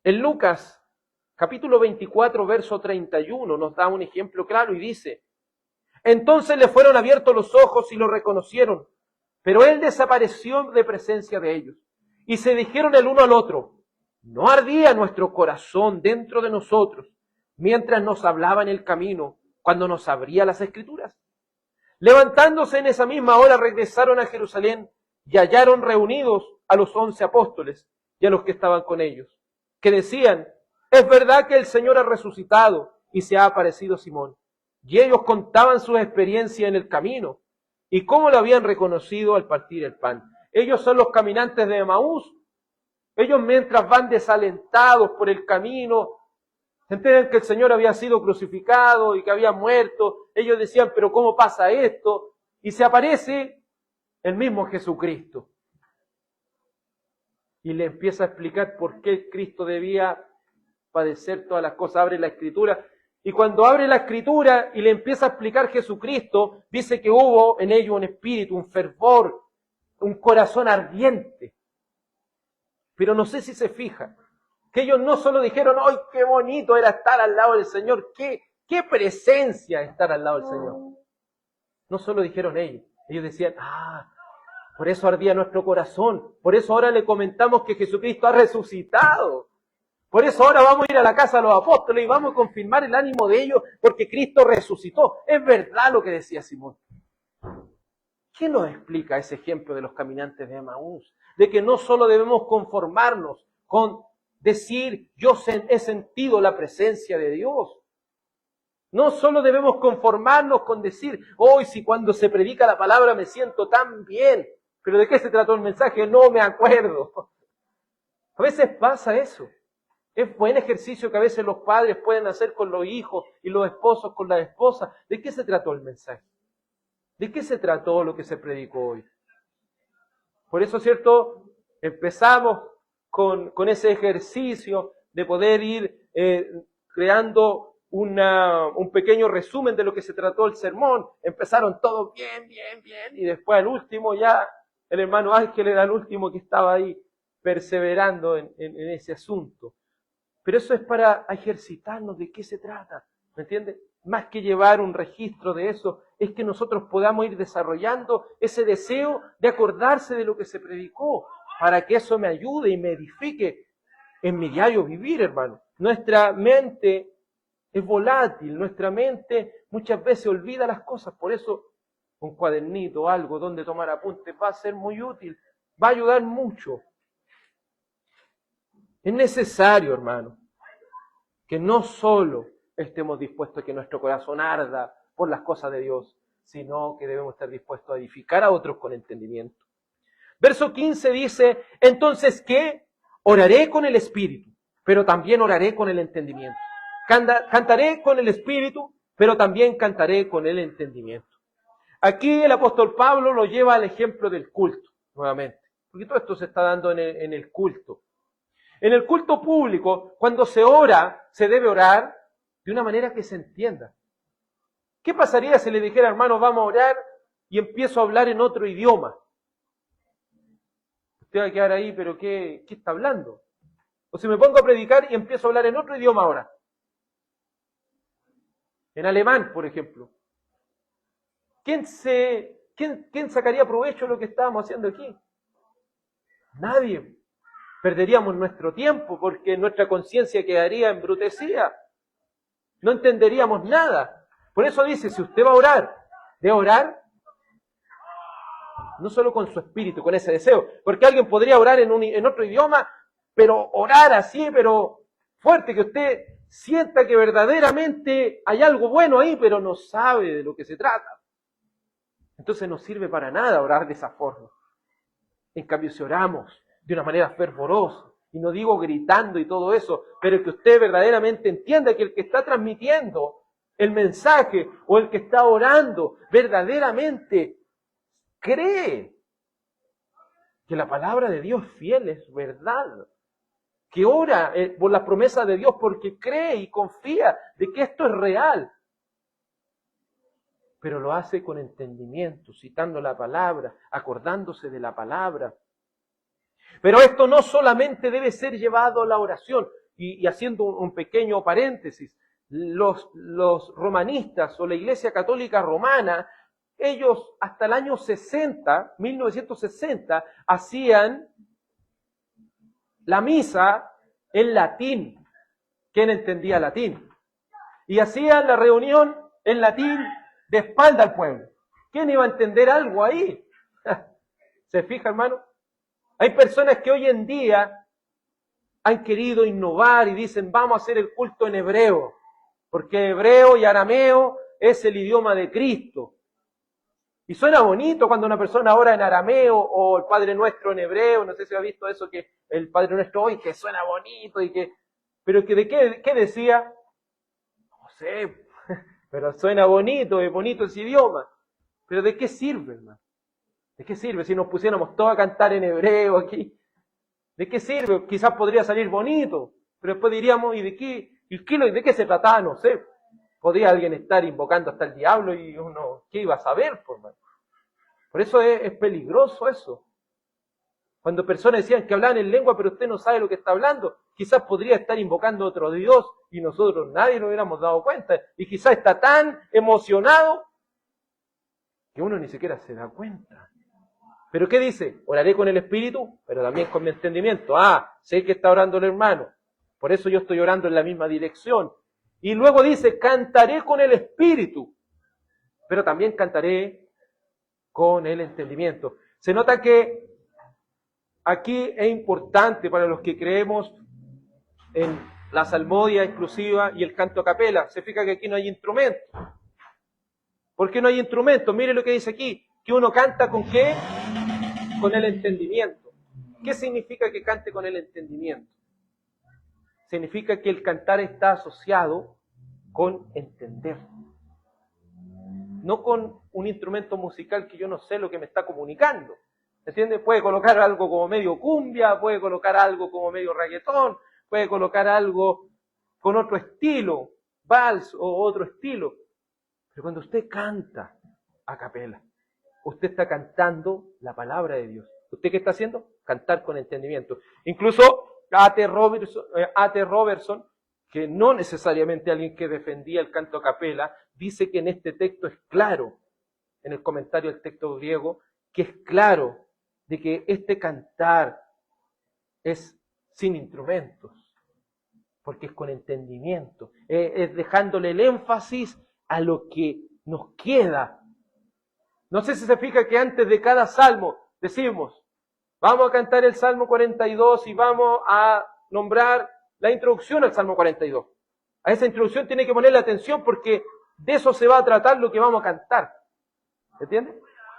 En Lucas, capítulo 24, verso 31, nos da un ejemplo claro y dice: entonces le fueron abiertos los ojos y lo reconocieron, pero él desapareció de presencia de ellos. Y se dijeron el uno al otro: ¿no ardía nuestro corazón dentro de nosotros mientras nos hablaba en el camino, cuando nos abría las Escrituras? Levantándose en esa misma hora regresaron a Jerusalén y hallaron reunidos a los 11 apóstoles y a los que estaban con ellos, que decían: es verdad que el Señor ha resucitado y se ha aparecido a Simón. Y ellos contaban su experiencia en el camino y cómo lo habían reconocido al partir el pan. Ellos son los caminantes de Emaús Ellos mientras van desalentados por el camino, se enteran que el Señor había sido crucificado y que había muerto. Ellos decían, pero ¿cómo pasa esto? Y se aparece el mismo Jesucristo. Y le empieza a explicar por qué Cristo debía padecer todas las cosas. Abre la Escritura. Y cuando abre la Escritura y le empieza a explicar Jesucristo, dice que hubo en ellos un espíritu, un fervor, un corazón ardiente. Pero no sé si se fija, que ellos no solo dijeron, ¡ay, qué bonito era estar al lado del Señor! ¡Qué presencia estar al lado del Señor! No solo dijeron ellos decían, por eso ardía nuestro corazón, por eso ahora le comentamos que Jesucristo ha resucitado. Por eso ahora vamos a ir a la casa de los apóstoles y vamos a confirmar el ánimo de ellos, porque Cristo resucitó. Es verdad lo que decía Simón. ¿Qué nos explica ese ejemplo de los caminantes de Emaús? De que no solo debemos conformarnos con decir, yo he sentido la presencia de Dios. No solo debemos conformarnos con decir, hoy si cuando se predica la palabra me siento tan bien. ¿Pero de qué se trató el mensaje? No me acuerdo. A veces pasa eso. Es buen ejercicio que a veces los padres pueden hacer con los hijos y los esposos con las esposas. ¿De qué se trató el mensaje? ¿De qué se trató lo que se predicó hoy? Por eso, ¿cierto? Empezamos con ese ejercicio de poder ir creando un pequeño resumen de lo que se trató el sermón. Empezaron todos bien, y después al último ya el hermano Ángel era el último que estaba ahí perseverando en ese asunto. Pero eso es para ejercitarnos de qué se trata, ¿me entiende? Más que llevar un registro de eso, es que nosotros podamos ir desarrollando ese deseo de acordarse de lo que se predicó, para que eso me ayude y me edifique en mi diario vivir, hermano. Nuestra mente es volátil, nuestra mente muchas veces olvida las cosas, por eso un cuadernito, algo donde tomar apuntes va a ser muy útil, va a ayudar mucho. Es necesario, hermano, que no solo estemos dispuestos a que nuestro corazón arda por las cosas de Dios, sino que debemos estar dispuestos a edificar a otros con entendimiento. Verso 15 dice, entonces, ¿qué? Oraré con el Espíritu, pero también oraré con el entendimiento. Cantaré con el Espíritu, pero también cantaré con el entendimiento. Aquí el apóstol Pablo lo lleva al ejemplo del culto, nuevamente, porque todo esto se está dando en el culto. En el culto público, cuando se ora, se debe orar de una manera que se entienda. ¿Qué pasaría si le dijera, hermano, vamos a orar y empiezo a hablar en otro idioma? Usted va a quedar ahí, pero ¿qué está hablando? O si me pongo a predicar y empiezo a hablar en otro idioma ahora. En alemán, por ejemplo. ¿Quién sacaría provecho de lo que estábamos haciendo aquí? Nadie. Perderíamos nuestro tiempo porque nuestra conciencia quedaría embrutecida. No entenderíamos nada. Por eso dice, si usted va a orar, debe orar no solo con su espíritu, con ese deseo. Porque alguien podría orar en otro idioma, pero orar así, pero fuerte, que usted sienta que verdaderamente hay algo bueno ahí, pero no sabe de lo que se trata. Entonces no sirve para nada orar de esa forma. En cambio, si oramos de una manera fervorosa, y no digo gritando y todo eso, pero que usted verdaderamente entienda que el que está transmitiendo el mensaje o el que está orando verdaderamente cree que la palabra de Dios fiel es verdad, que ora por las promesas de Dios porque cree y confía de que esto es real, pero lo hace con entendimiento, citando la palabra, acordándose de la palabra. Pero esto no solamente debe ser llevado a la oración, y haciendo un pequeño paréntesis, los romanistas o la Iglesia Católica Romana, ellos hasta el año 1960, hacían la misa en latín. ¿Quién entendía latín? Y hacían la reunión en latín de espalda al pueblo. ¿Quién iba a entender algo ahí? ¿Se fija, hermano? Hay personas que hoy en día han querido innovar y dicen, vamos a hacer el culto en hebreo, porque hebreo y arameo es el idioma de Cristo. Y suena bonito cuando una persona ora en arameo o el Padre Nuestro en hebreo, no sé si ha visto eso, que el Padre Nuestro hoy, que suena bonito pero que de qué decía, no sé, pero suena bonito, es bonito ese idioma. Pero ¿de qué sirve, hermano? ¿De qué sirve si nos pusiéramos todos a cantar en hebreo aquí? ¿De qué sirve? Quizás podría salir bonito, pero después diríamos, ¿y de qué se trataba? No sé. Podría alguien estar invocando hasta el diablo y uno, ¿qué iba a saber? Por eso es peligroso eso. Cuando personas decían que hablaban en lengua, pero usted no sabe lo que está hablando, quizás podría estar invocando a otro Dios y nosotros nadie nos hubiéramos dado cuenta. Y quizás está tan emocionado que uno ni siquiera se da cuenta. ¿Pero qué dice? Oraré con el Espíritu, pero también con mi entendimiento. Sé que está orando el hermano. Por eso yo estoy orando en la misma dirección. Y luego dice, cantaré con el Espíritu, pero también cantaré con el entendimiento. Se nota que aquí es importante para los que creemos en la salmodia exclusiva y el canto a capela. Se fija que aquí no hay instrumento. ¿Por qué no hay instrumento? Mire lo que dice aquí, que uno canta ¿con qué? Con el entendimiento. ¿Qué significa que cante con el entendimiento? Significa que el cantar está asociado con entender. No con un instrumento musical que yo no sé lo que me está comunicando. ¿Entiendes? Puede colocar algo como medio cumbia, puede colocar algo como medio reggaetón, puede colocar algo con otro estilo, vals o otro estilo. Pero cuando usted canta a capela, usted está cantando la palabra de Dios. ¿Usted qué está haciendo? Cantar con entendimiento. Incluso A.T. Robertson, que no necesariamente alguien que defendía el canto a capela, dice que en este texto es claro, en el comentario del texto griego, que es claro de que este cantar es sin instrumentos, porque es con entendimiento, es dejándole el énfasis a lo que nos queda. No sé si se fija que antes de cada salmo decimos, vamos a cantar el Salmo 42 y vamos a nombrar la introducción al Salmo 42. A esa introducción tiene que ponerle atención porque de eso se va a tratar lo que vamos a cantar. ¿Entiendes?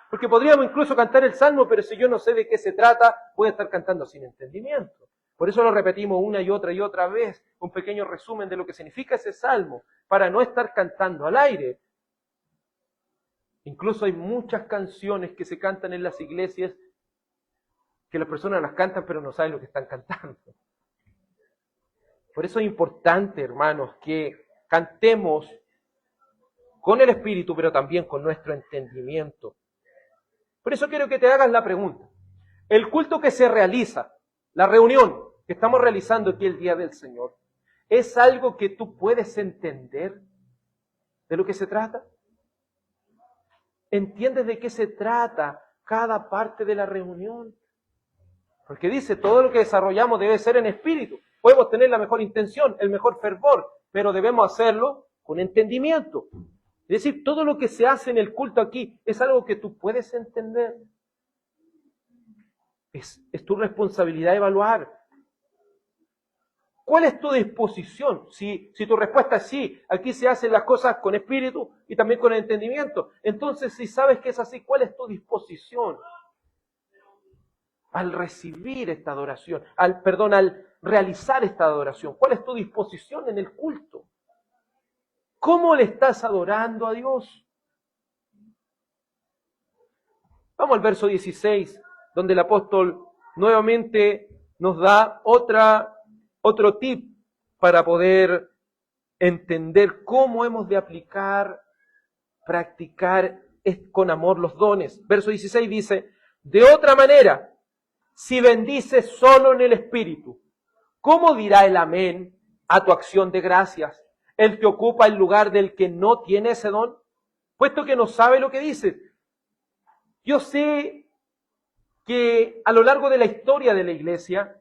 Porque podríamos incluso cantar el Salmo, pero si yo no sé de qué se trata, voy a estar cantando sin entendimiento. Por eso lo repetimos una y otra vez, un pequeño resumen de lo que significa ese Salmo, para no estar cantando al aire. Incluso hay muchas canciones que se cantan en las iglesias que las personas las cantan pero no saben lo que están cantando. Por eso es importante, hermanos, que cantemos con el Espíritu, pero también con nuestro entendimiento. Por eso quiero que te hagas la pregunta. El culto que se realiza, la reunión que estamos realizando aquí el Día del Señor, ¿es algo que tú puedes entender de lo que se trata? ¿Entiendes de qué se trata cada parte de la reunión? Porque dice, todo lo que desarrollamos debe ser en espíritu. Podemos tener la mejor intención, el mejor fervor, pero debemos hacerlo con entendimiento. Es decir, todo lo que se hace en el culto aquí es algo que tú puedes entender. Es tu responsabilidad evaluar. ¿Cuál es tu disposición? Si tu respuesta es sí, aquí se hacen las cosas con espíritu y también con entendimiento. Entonces, si sabes que es así, ¿cuál es tu disposición al recibir esta adoración? Al realizar esta adoración. ¿Cuál es tu disposición en el culto? ¿Cómo le estás adorando a Dios? Vamos al verso 16, donde el apóstol nuevamente nos da otro tip para poder entender cómo hemos de practicar con amor los dones. Verso 16 dice, de otra manera, si bendices solo en el Espíritu, ¿cómo dirá el amén a tu acción de gracias, el que ocupa el lugar del que no tiene ese don? Puesto que no sabe lo que dice. Yo sé que a lo largo de la historia de la iglesia,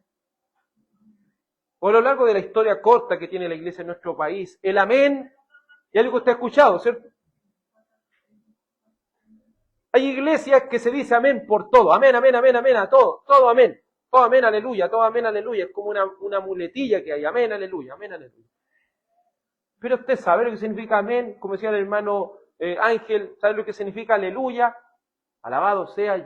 o a lo largo de la historia corta que tiene la iglesia en nuestro país, el amén es algo que usted ha escuchado, ¿cierto? Hay iglesias que se dice amén por todo, amén, amén, amén, amén, a todo amén, todo amén, aleluya, todo amén, aleluya, es como una muletilla que hay, amén, aleluya, amén, aleluya. Pero usted sabe lo que significa amén, como decía el hermano Ángel, ¿sabe lo que significa aleluya? Alabado sea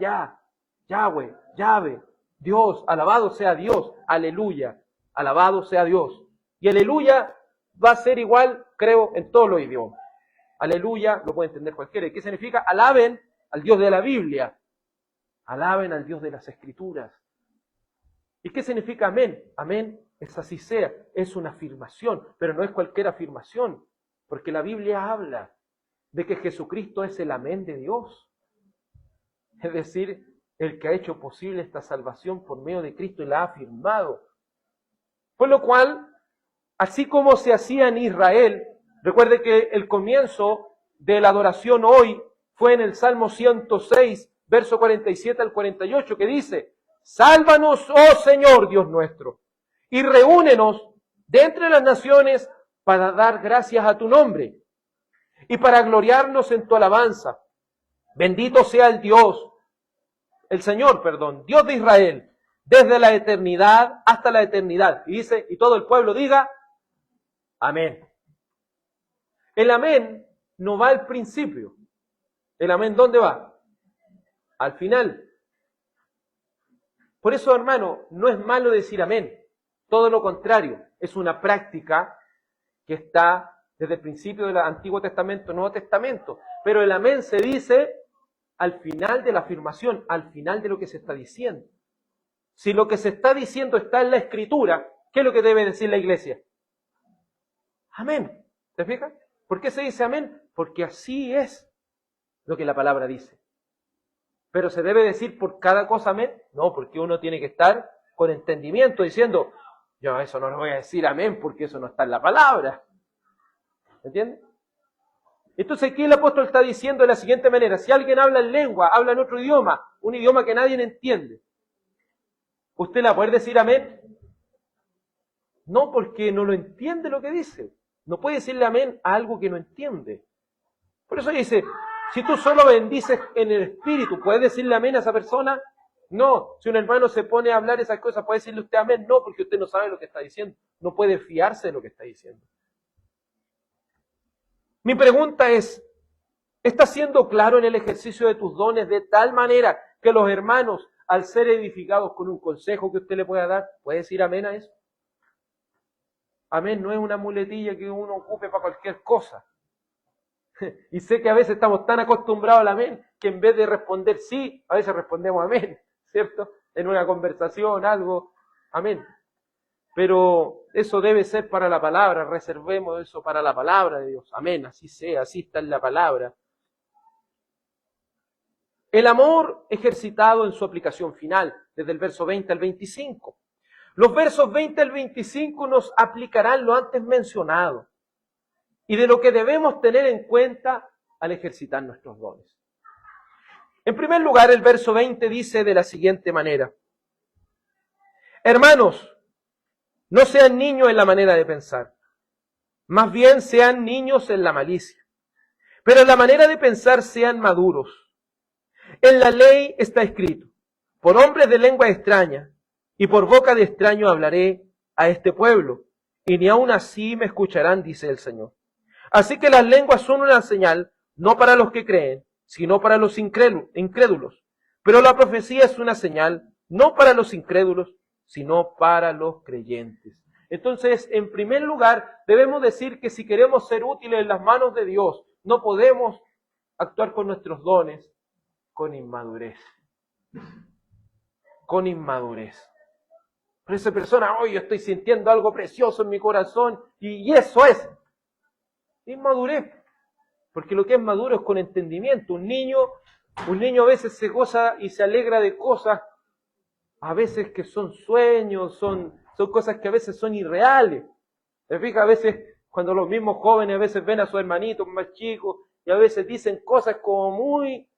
Yahweh, Yahvé. Dios, alabado sea Dios, aleluya, alabado sea Dios. Y aleluya va a ser igual, creo, en todos los idiomas. Aleluya, lo puede entender cualquiera. ¿Y qué significa? Alaben al Dios de la Biblia. Alaben al Dios de las Escrituras. ¿Y qué significa amén? Amén es así sea, es una afirmación, pero no es cualquier afirmación, porque la Biblia habla de que Jesucristo es el amén de Dios. Es decir, el que ha hecho posible esta salvación por medio de Cristo y la ha afirmado. Por lo cual, así como se hacía en Israel, recuerde que el comienzo de la adoración hoy fue en el Salmo 106, verso 47 al 48, que dice: sálvanos, oh Señor Dios nuestro, y reúnenos de entre las naciones para dar gracias a tu nombre y para gloriarnos en tu alabanza. Bendito sea el Señor, Dios de Israel, desde la eternidad hasta la eternidad. Y dice, y todo el pueblo diga, amén. El amén no va al principio. El amén, ¿dónde va? Al final. Por eso, hermano, no es malo decir amén. Todo lo contrario, es una práctica que está desde el principio del Antiguo Testamento, Nuevo Testamento. Pero el amén se dice al final de la afirmación, al final de lo que se está diciendo. Si lo que se está diciendo está en la Escritura, ¿qué es lo que debe decir la iglesia? Amén. ¿Te fijas? ¿Por qué se dice amén? Porque así es lo que la palabra dice. ¿Pero se debe decir por cada cosa amén? No, porque uno tiene que estar con entendimiento diciendo, yo eso no lo voy a decir amén porque eso no está en la palabra. ¿Entiendes? Entonces aquí el apóstol está diciendo de la siguiente manera: si alguien habla en lengua, habla en otro idioma, un idioma que nadie entiende, ¿usted le va a poder decir amén? No, porque no lo entiende lo que dice. No puede decirle amén a algo que no entiende. Por eso dice, si tú solo bendices en el Espíritu, ¿puedes decirle amén a esa persona? No. Si un hermano se pone a hablar esas cosas, ¿puede decirle usted amén? No, porque usted no sabe lo que está diciendo. No puede fiarse de lo que está diciendo. Mi pregunta es, ¿estás siendo claro en el ejercicio de tus dones de tal manera que los hermanos, al ser edificados con un consejo que usted le pueda dar, puede decir amén a eso? Amén no es una muletilla que uno ocupe para cualquier cosa. Y sé que a veces estamos tan acostumbrados al amén que en vez de responder sí, a veces respondemos amén, ¿cierto? En una conversación, algo, amén. Pero eso debe ser para la palabra, reservemos eso para la palabra de Dios. Amén, así sea, así está en la palabra. El amor ejercitado en su aplicación final, desde el verso 20 al 25. Los versos 20 al 25 nos aplicarán lo antes mencionado y de lo que debemos tener en cuenta al ejercitar nuestros dones. En primer lugar, el verso 20 dice de la siguiente manera: hermanos, no sean niños en la manera de pensar, más bien sean niños en la malicia, pero en la manera de pensar sean maduros. En la ley está escrito, por hombres de lengua extraña y por boca de extraño hablaré a este pueblo, y ni aun así me escucharán, dice el Señor. Así que las lenguas son una señal, no para los que creen, sino para los incrédulos. Pero la profecía es una señal, no para los incrédulos, sino para los creyentes. Entonces, en primer lugar, debemos decir que si queremos ser útiles en las manos de Dios, no podemos actuar con nuestros dones con inmadurez. Con inmadurez. Pero esa persona, hoy yo estoy sintiendo algo precioso en mi corazón, y eso es inmadurez. Porque lo que es maduro es con entendimiento. Un niño a veces se goza y se alegra de cosas, a veces que son sueños, son cosas que a veces son irreales. ¿Te fijas? A veces cuando los mismos jóvenes a veces ven a sus hermanitos más chicos y a veces dicen cosas como muy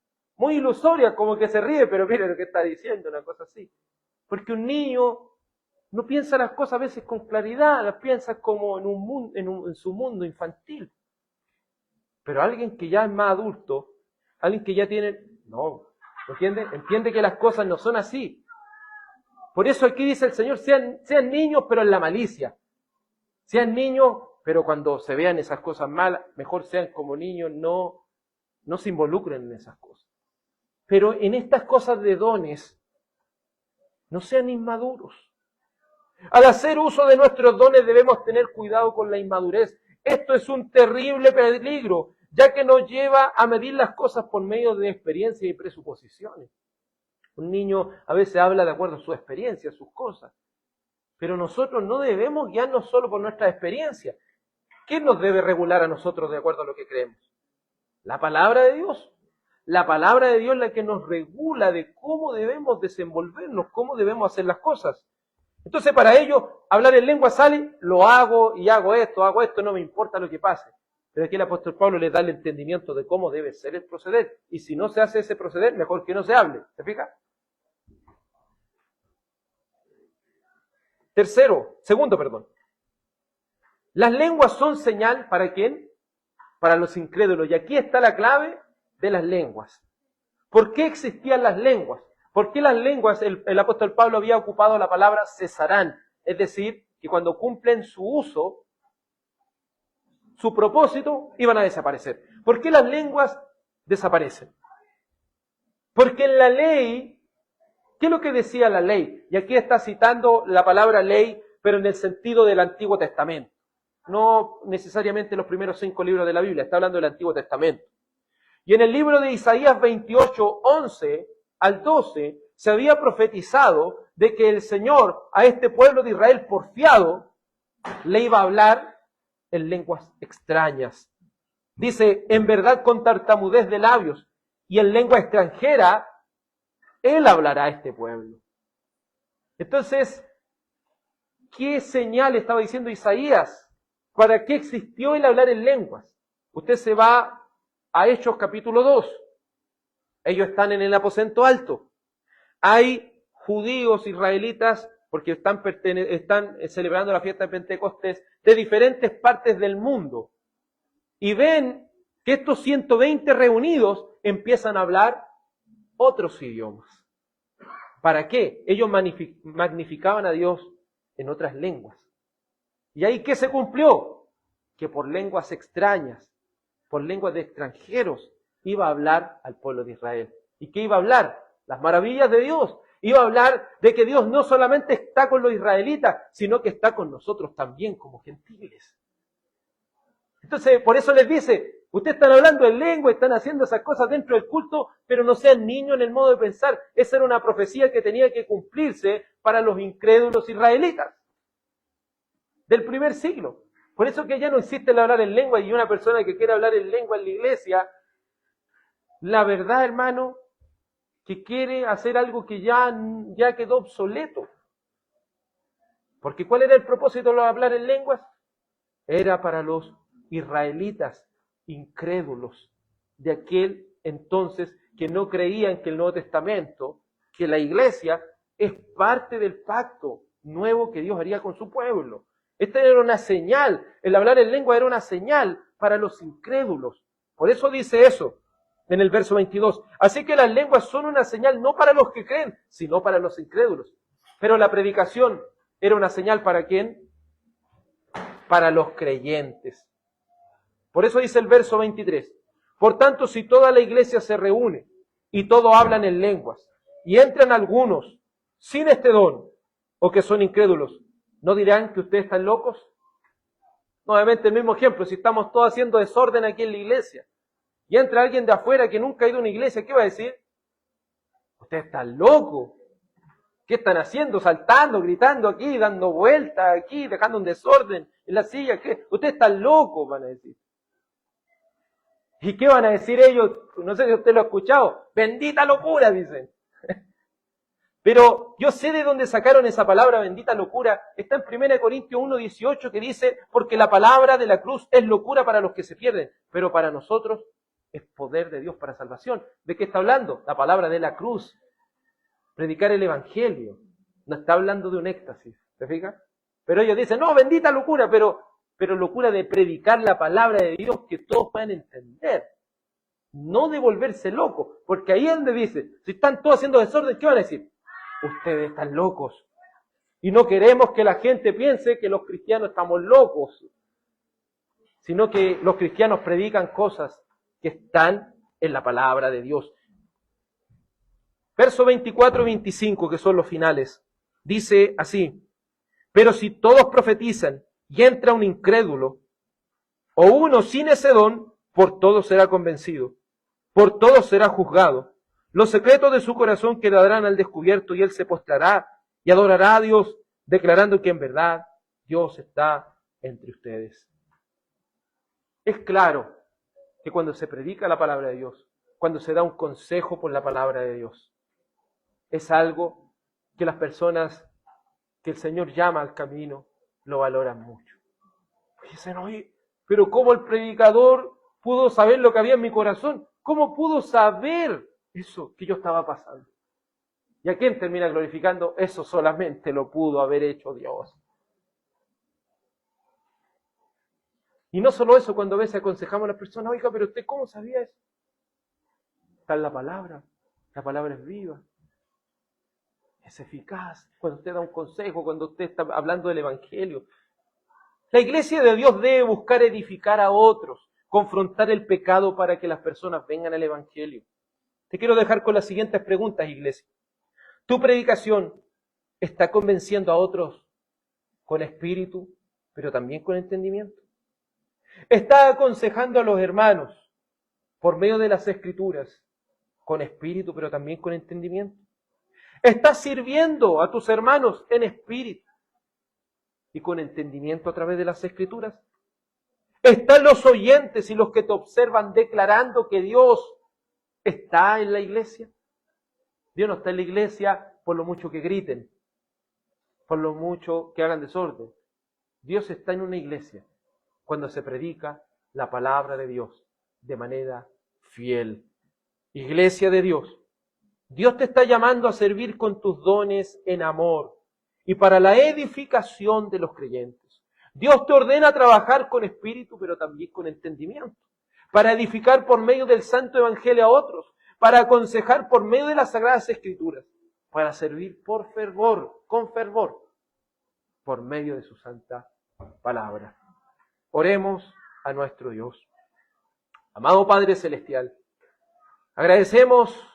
ilusorias, como que se ríe, pero mire lo que está diciendo, una cosa así. Porque un niño no piensa las cosas a veces con claridad, las piensa como en su mundo infantil. Pero alguien que ya es más adulto, alguien que ya tiene, no, ¿entiende? Entiende que las cosas no son así. Por eso aquí dice el Señor, sean niños, pero en la malicia. Sean niños, pero cuando se vean esas cosas malas, mejor sean como niños, no se involucren en esas cosas. Pero en estas cosas de dones, No sean inmaduros. Al hacer uso de nuestros dones debemos tener cuidado con la inmadurez. Esto es un terrible peligro, ya que nos lleva a medir las cosas por medio de experiencias y presuposiciones. Un niño a veces habla de acuerdo a su experiencia, a sus cosas. Pero nosotros no debemos guiarnos solo por nuestra experiencia. ¿Qué nos debe regular a nosotros de acuerdo a lo que creemos? La palabra de Dios. La palabra de Dios es la que nos regula de cómo debemos desenvolvernos, cómo debemos hacer las cosas. Entonces para ello, hablar en lengua sale, lo hago y hago esto, no me importa lo que pase. Pero aquí el apóstol Pablo le da el entendimiento de cómo debe ser el proceder. Y si no se hace ese proceder, mejor que no se hable. ¿Se fija? Segundo. Las lenguas son señal, ¿para quién? Para los incrédulos. Y aquí está la clave de las lenguas. ¿Por qué existían las lenguas? ¿Por qué las lenguas? El apóstol Pablo había ocupado la palabra cesarán. Es decir, que cuando cumplen su uso, su propósito, iban a desaparecer. ¿Por qué las lenguas desaparecen? Porque en la ley, ¿qué es lo que decía la ley? Y aquí está citando la palabra ley, pero en el sentido del Antiguo Testamento. No necesariamente los primeros 5 libros de la Biblia, está hablando del Antiguo Testamento. Y en el libro de Isaías 28, 11 al 12, se había profetizado de que el Señor a este pueblo de Israel porfiado le iba a hablar en lenguas extrañas. Dice, en verdad con tartamudez de labios y en lengua extranjera, Él hablará a este pueblo. Entonces, ¿qué señal estaba diciendo Isaías? ¿Para qué existió el hablar en lenguas? Usted se va a Hechos capítulo 2. Ellos están en el aposento alto. Hay judíos, israelitas, porque están celebrando la fiesta de Pentecostés, de diferentes partes del mundo. Y ven que estos 120 reunidos empiezan a hablar otros idiomas. ¿Para qué? Ellos magnificaban a Dios en otras lenguas. ¿Y ahí qué se cumplió? Que por lenguas extrañas, por lenguas de extranjeros, iba a hablar al pueblo de Israel. ¿Y qué iba a hablar? Las maravillas de Dios. Iba a hablar de que Dios no solamente está con los israelitas, sino que está con nosotros también como gentiles. Entonces, por eso les dice, ustedes están hablando en lengua, están haciendo esas cosas dentro del culto, pero no sean niños en el modo de pensar. Esa era una profecía que tenía que cumplirse para los incrédulos israelitas del primer siglo. Por eso que ya no existe el hablar en lengua, y una persona que quiere hablar en lengua en la iglesia, la verdad, hermano, que quiere hacer algo que ya quedó obsoleto. Porque ¿cuál era el propósito de hablar en lenguas? Era para los israelitas incrédulos de aquel entonces que no creían que el Nuevo Testamento, que la iglesia es parte del pacto nuevo que Dios haría con su pueblo. Esta era una señal, el hablar en lengua era una señal para los incrédulos. Por eso dice eso en el verso 22. Así que las lenguas son una señal no para los que creen, sino para los incrédulos. Pero la predicación era una señal ¿para quién? Para los creyentes. Por eso dice el verso 23. Por tanto, si toda la iglesia se reúne y todos hablan en lenguas, y entran algunos sin este don, o que son incrédulos, ¿no dirán que ustedes están locos? Nuevamente el mismo ejemplo, si estamos todos haciendo desorden aquí en la iglesia, y entra alguien de afuera que nunca ha ido a una iglesia, ¿qué va a decir? Ustedes están locos. ¿Qué están haciendo? Saltando, gritando aquí, dando vueltas aquí, dejando un desorden en la silla. ¿Qué? Ustedes están locos, van a decir. ¿Y qué van a decir ellos? No sé si usted lo ha escuchado. Bendita locura, dicen. Pero yo sé de dónde sacaron esa palabra, bendita locura. Está en 1 Corintios 1:18 que dice, porque la palabra de la cruz es locura para los que se pierden, pero para nosotros es poder de Dios para salvación. ¿De qué está hablando? La palabra de la cruz. Predicar el evangelio. No está hablando de un éxtasis, ¿te fijas? Pero ellos dicen, no, bendita locura, pero locura de predicar la palabra de Dios que todos puedan entender. No de volverse locos, porque ahí es donde dice, si están todos haciendo desorden, ¿qué van a decir? Ustedes están locos. Y no queremos que la gente piense que los cristianos estamos locos, sino que los cristianos predican cosas que están en la palabra de Dios. Verso 24 y 25, que son los finales, dice así: pero si todos profetizan y entra un incrédulo, o uno sin ese don, por todos será convencido, por todos será juzgado. Los secretos de su corazón quedarán al descubierto y él se postrará y adorará a Dios, declarando que en verdad Dios está entre ustedes. Es claro que cuando se predica la palabra de Dios, cuando se da un consejo por la palabra de Dios, es algo que las personas que el Señor llama al camino lo valoran mucho. Dicen: oye, pero ¿cómo el predicador pudo saber lo que había en mi corazón? ¿Cómo pudo saber eso que yo estaba pasando? ¿Y a quién termina glorificando? Eso solamente lo pudo haber hecho Dios. Y no solo eso, cuando a veces aconsejamos a las personas: oiga, pero usted ¿cómo sabía eso? Está en la palabra es viva, es eficaz. Cuando usted da un consejo, cuando usted está hablando del Evangelio. La iglesia de Dios debe buscar edificar a otros, confrontar el pecado para que las personas vengan al Evangelio. Te quiero dejar con las siguientes preguntas, iglesia. ¿Tu predicación está convenciendo a otros con espíritu, pero también con entendimiento? ¿Está aconsejando a los hermanos por medio de las Escrituras con espíritu, pero también con entendimiento? ¿Estás sirviendo a tus hermanos en espíritu y con entendimiento a través de las Escrituras? ¿Están los oyentes y los que te observan declarando que Dios está en la iglesia? Dios no está en la iglesia por lo mucho que griten, por lo mucho que hagan desorden. Dios está en una iglesia cuando se predica la palabra de Dios de manera fiel. Iglesia de Dios, Dios te está llamando a servir con tus dones en amor y para la edificación de los creyentes. Dios te ordena trabajar con espíritu, pero también con entendimiento, para edificar por medio del Santo Evangelio a otros, para aconsejar por medio de las Sagradas Escrituras, para servir por fervor, con fervor, por medio de su santa palabra. Oremos a nuestro Dios. Amado Padre Celestial, agradecemos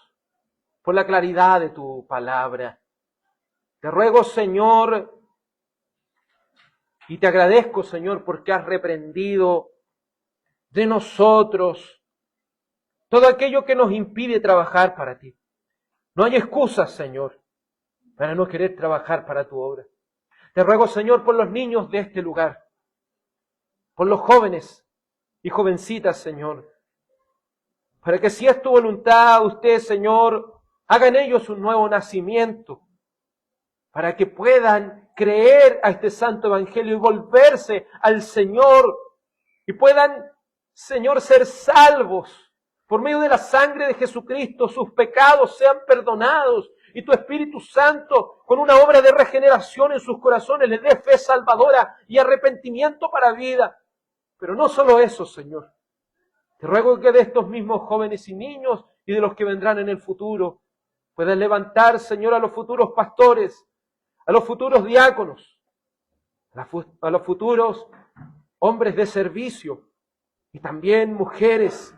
por la claridad de tu palabra. Te ruego, Señor, y te agradezco, Señor, porque has reprendido de nosotros todo aquello que nos impide trabajar para ti. No hay excusas, Señor, para no querer trabajar para tu obra. Te ruego, Señor, por los niños de este lugar, por los jóvenes y jovencitas, Señor, para que si es tu voluntad, usted, Señor, haga en ellos un nuevo nacimiento, para que puedan creer a este santo evangelio y volverse al Señor, y puedan, Señor, ser salvos por medio de la sangre de Jesucristo, sus pecados sean perdonados, y tu Espíritu Santo, con una obra de regeneración en sus corazones, les dé fe salvadora y arrepentimiento para vida. Pero no solo eso, Señor. Te ruego que de estos mismos jóvenes y niños y de los que vendrán en el futuro, puedas levantar, Señor, a los futuros pastores, a los futuros diáconos, a los futuros hombres de servicio y también mujeres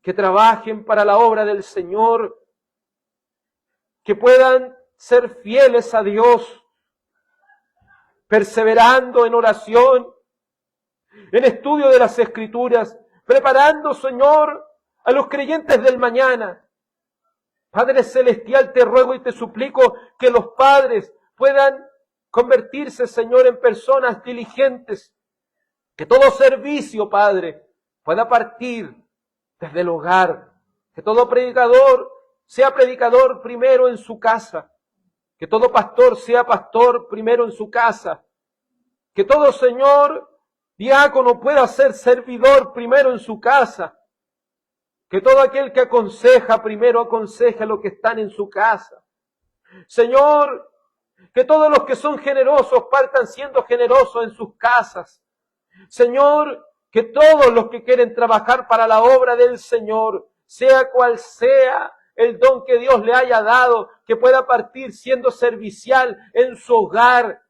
que trabajen para la obra del Señor, que puedan ser fieles a Dios, perseverando en oración, en estudio de las Escrituras, preparando, Señor, a los creyentes del mañana. Padre Celestial, te ruego y te suplico que los padres puedan convertirse, Señor, en personas diligentes, que todo servicio, Padre, pueda partir desde el hogar, que todo predicador sea predicador primero en su casa, que todo pastor sea pastor primero en su casa, que todo, Señor, diácono pueda ser servidor primero en su casa, que todo aquel que aconseja primero aconseje a los que están en su casa. Señor, que todos los que son generosos partan siendo generosos en sus casas. Señor, que todos los que quieren trabajar para la obra del Señor, sea cual sea el don que Dios le haya dado, que pueda partir siendo servicial en su hogar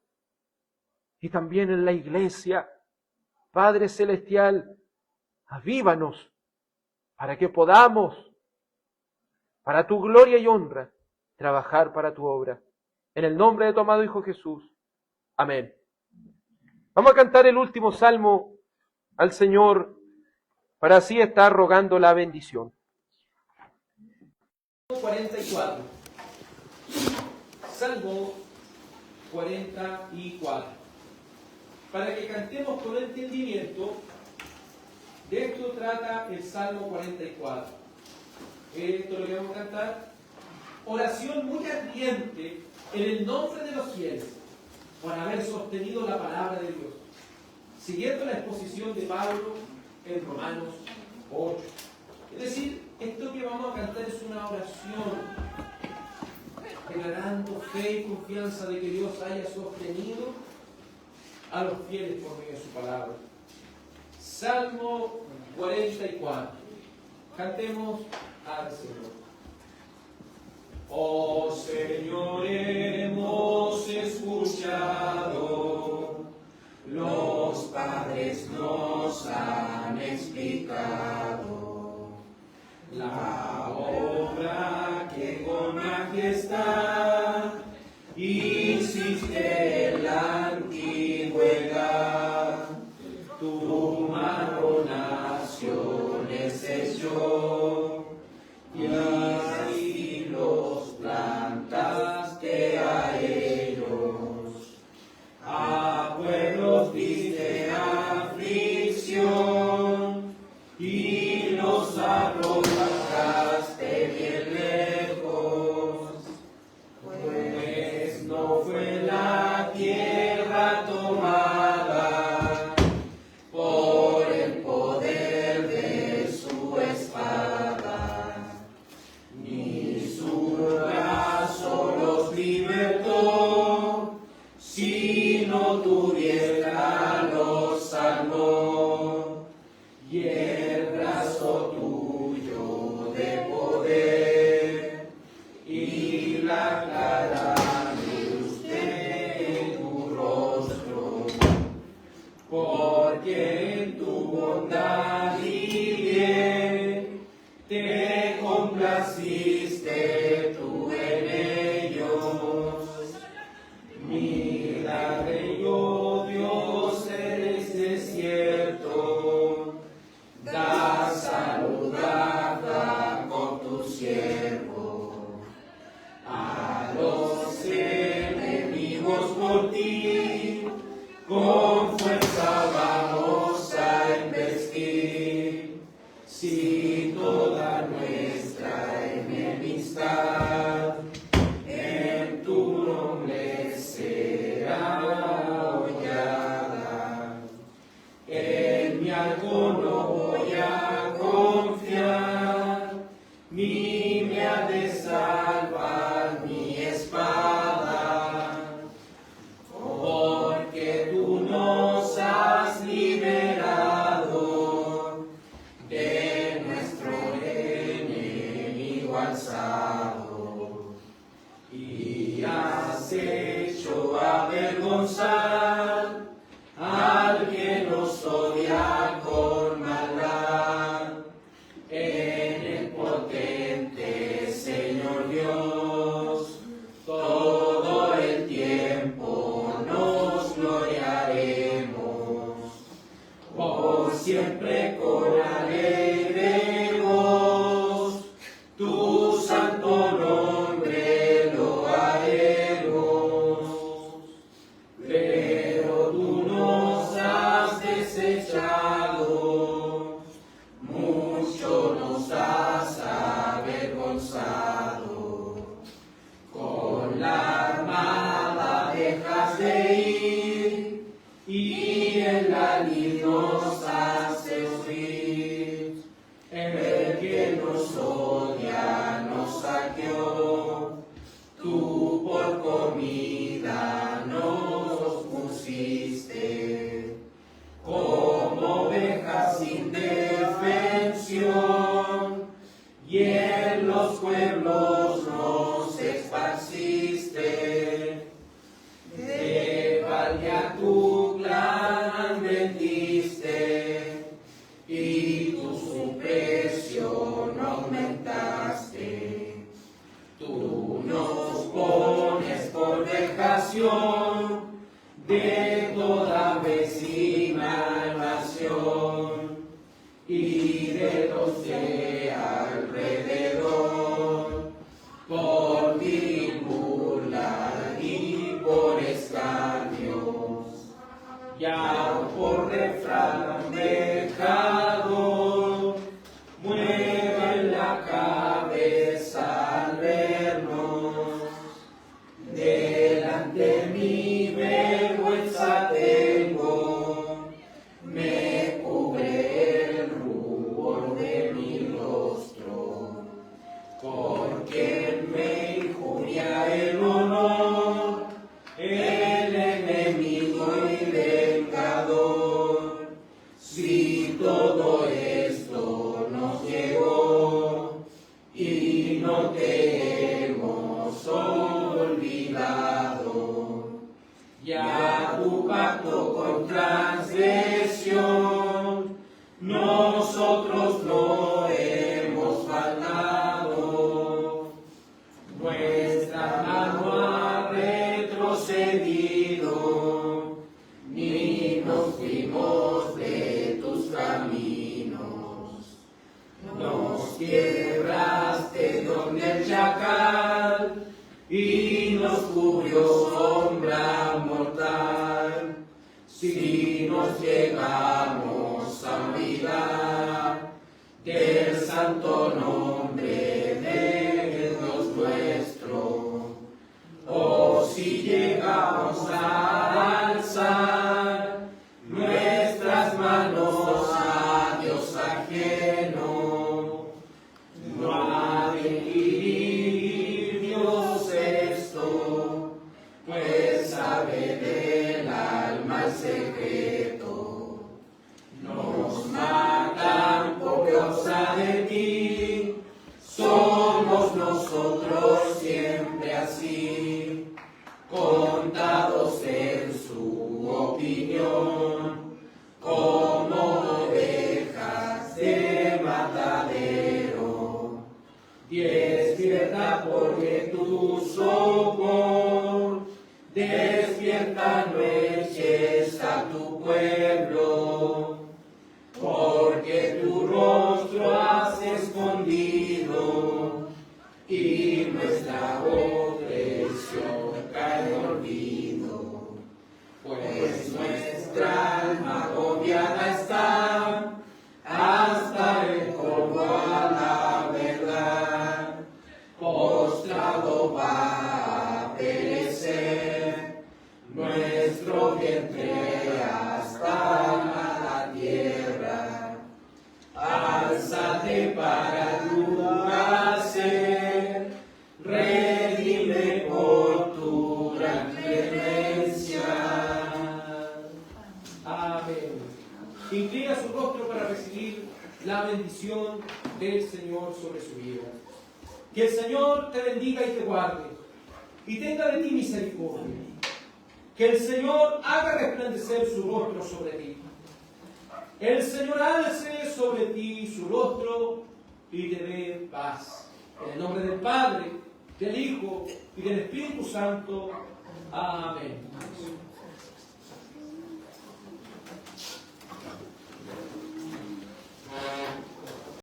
y también en la iglesia. Padre Celestial, avívanos para que podamos para tu gloria y honra, trabajar para tu obra. En el nombre de tu amado Hijo Jesús. Amén. Vamos a cantar el último salmo al Señor para así estar rogando la bendición. 44. Salmo 44. Para que cantemos con entendimiento, de esto trata el Salmo 44. Esto lo que vamos a cantar. Oración muy ardiente en el nombre de los fieles, por haber sostenido la palabra de Dios, siguiendo la exposición de Pablo en Romanos 8. Es decir, esto que vamos a cantar es una oración declarando fe y confianza de que Dios haya sostenido a los fieles por medio de su palabra. Salmo 44. Cantemos al Señor. Oh Señor, hemos escuchado, los padres nos han explicado la obra que con majestad hiciste en la antigüedad. Tu mano naciones echó y así los plantaste a ellos. A pueblos diste aflicción y los arrojaste bien lejos, pues no fue la tierra tomada por el poder de su espada, ni su brazo los libertó, sino tu diestra los salvó, y el brazo tuyo de poder y la clara luz de tu rostro, porque en tu bondad y bien te complaciste tú en ellos. Milagre yo, Dios, eres desierto, da salud a con tu siervo. A los enemigos por ti, con fuerza vamos a embestir. Si toda nuestra enemistad en tu nombre será hollada, en mi algo no voy a confiar, ni me ha de salvar mi espada, porque tú nos has liberado de nuestro enemigo alzado, y has hecho avergonzar al que nos odia con maldad. En el potente Señor Dios, todo el tiempo nos gloriaremos, por siempre con alegre voz, tu santo nombre lo haremos. Pero tú nos has desechado, mucho nos has avergonzado. Con la armada dejas de ir, y en la lid nos haces huir. El que nos odia nos saqueó, tú por comida nos pusiste. Como ovejas sin defensión, y en los pueblos nos esparciste. De valía tu clan vendiste, y tu supresión aumentaste. salvación de toda vecina nación y de los de alrededor, por burla y por escarnios, ya por refrán pecador, mueven la cabeza al vernos. Delante mi vergüenza tengo, me cubre el rubor de mi rostro, porque me injuria el honor, el enemigo y vengador. Si todo esto nos llegó y no te hemos olvidado, ya tu pacto con transgresión, nosotros no hemos faltado. Nuestra mano ha retrocedido, ni nos fuimos de tus caminos. Nos quebraste donde el chacal y nos cubrió sombra mortal. Si nos llegamos a olvidar del santo nombre de Dios nuestro, o si llegamos a alzar nuestras manos a Dios ajeno, no ha de inquirir Dios esto, pues sabe del alma el secreto. Nos matan por causa de ti, somos nosotros siempre así, contados en su opinión, como ovejas de matadero. Despierta porque tu sopor despierta, no eches a tu pueblo, porque tu rostro has escondido y nuestra opresión cae en olvido. Pues nuestra alma agobiada está hasta el polvo a la verdad, postrado va a perecer nuestro vientre hasta la tierra. Alzate para tu hacer, redime por tu gran clemencia. Amén. Inclina su rostro para recibir la bendición del Señor sobre su vida. Que el Señor te bendiga y te guarde, y tenga de ti misericordia. Que el Señor haga resplandecer su rostro sobre ti. El Señor alce sobre ti su rostro y te dé paz. En el nombre del Padre, del Hijo y del Espíritu Santo. Amén.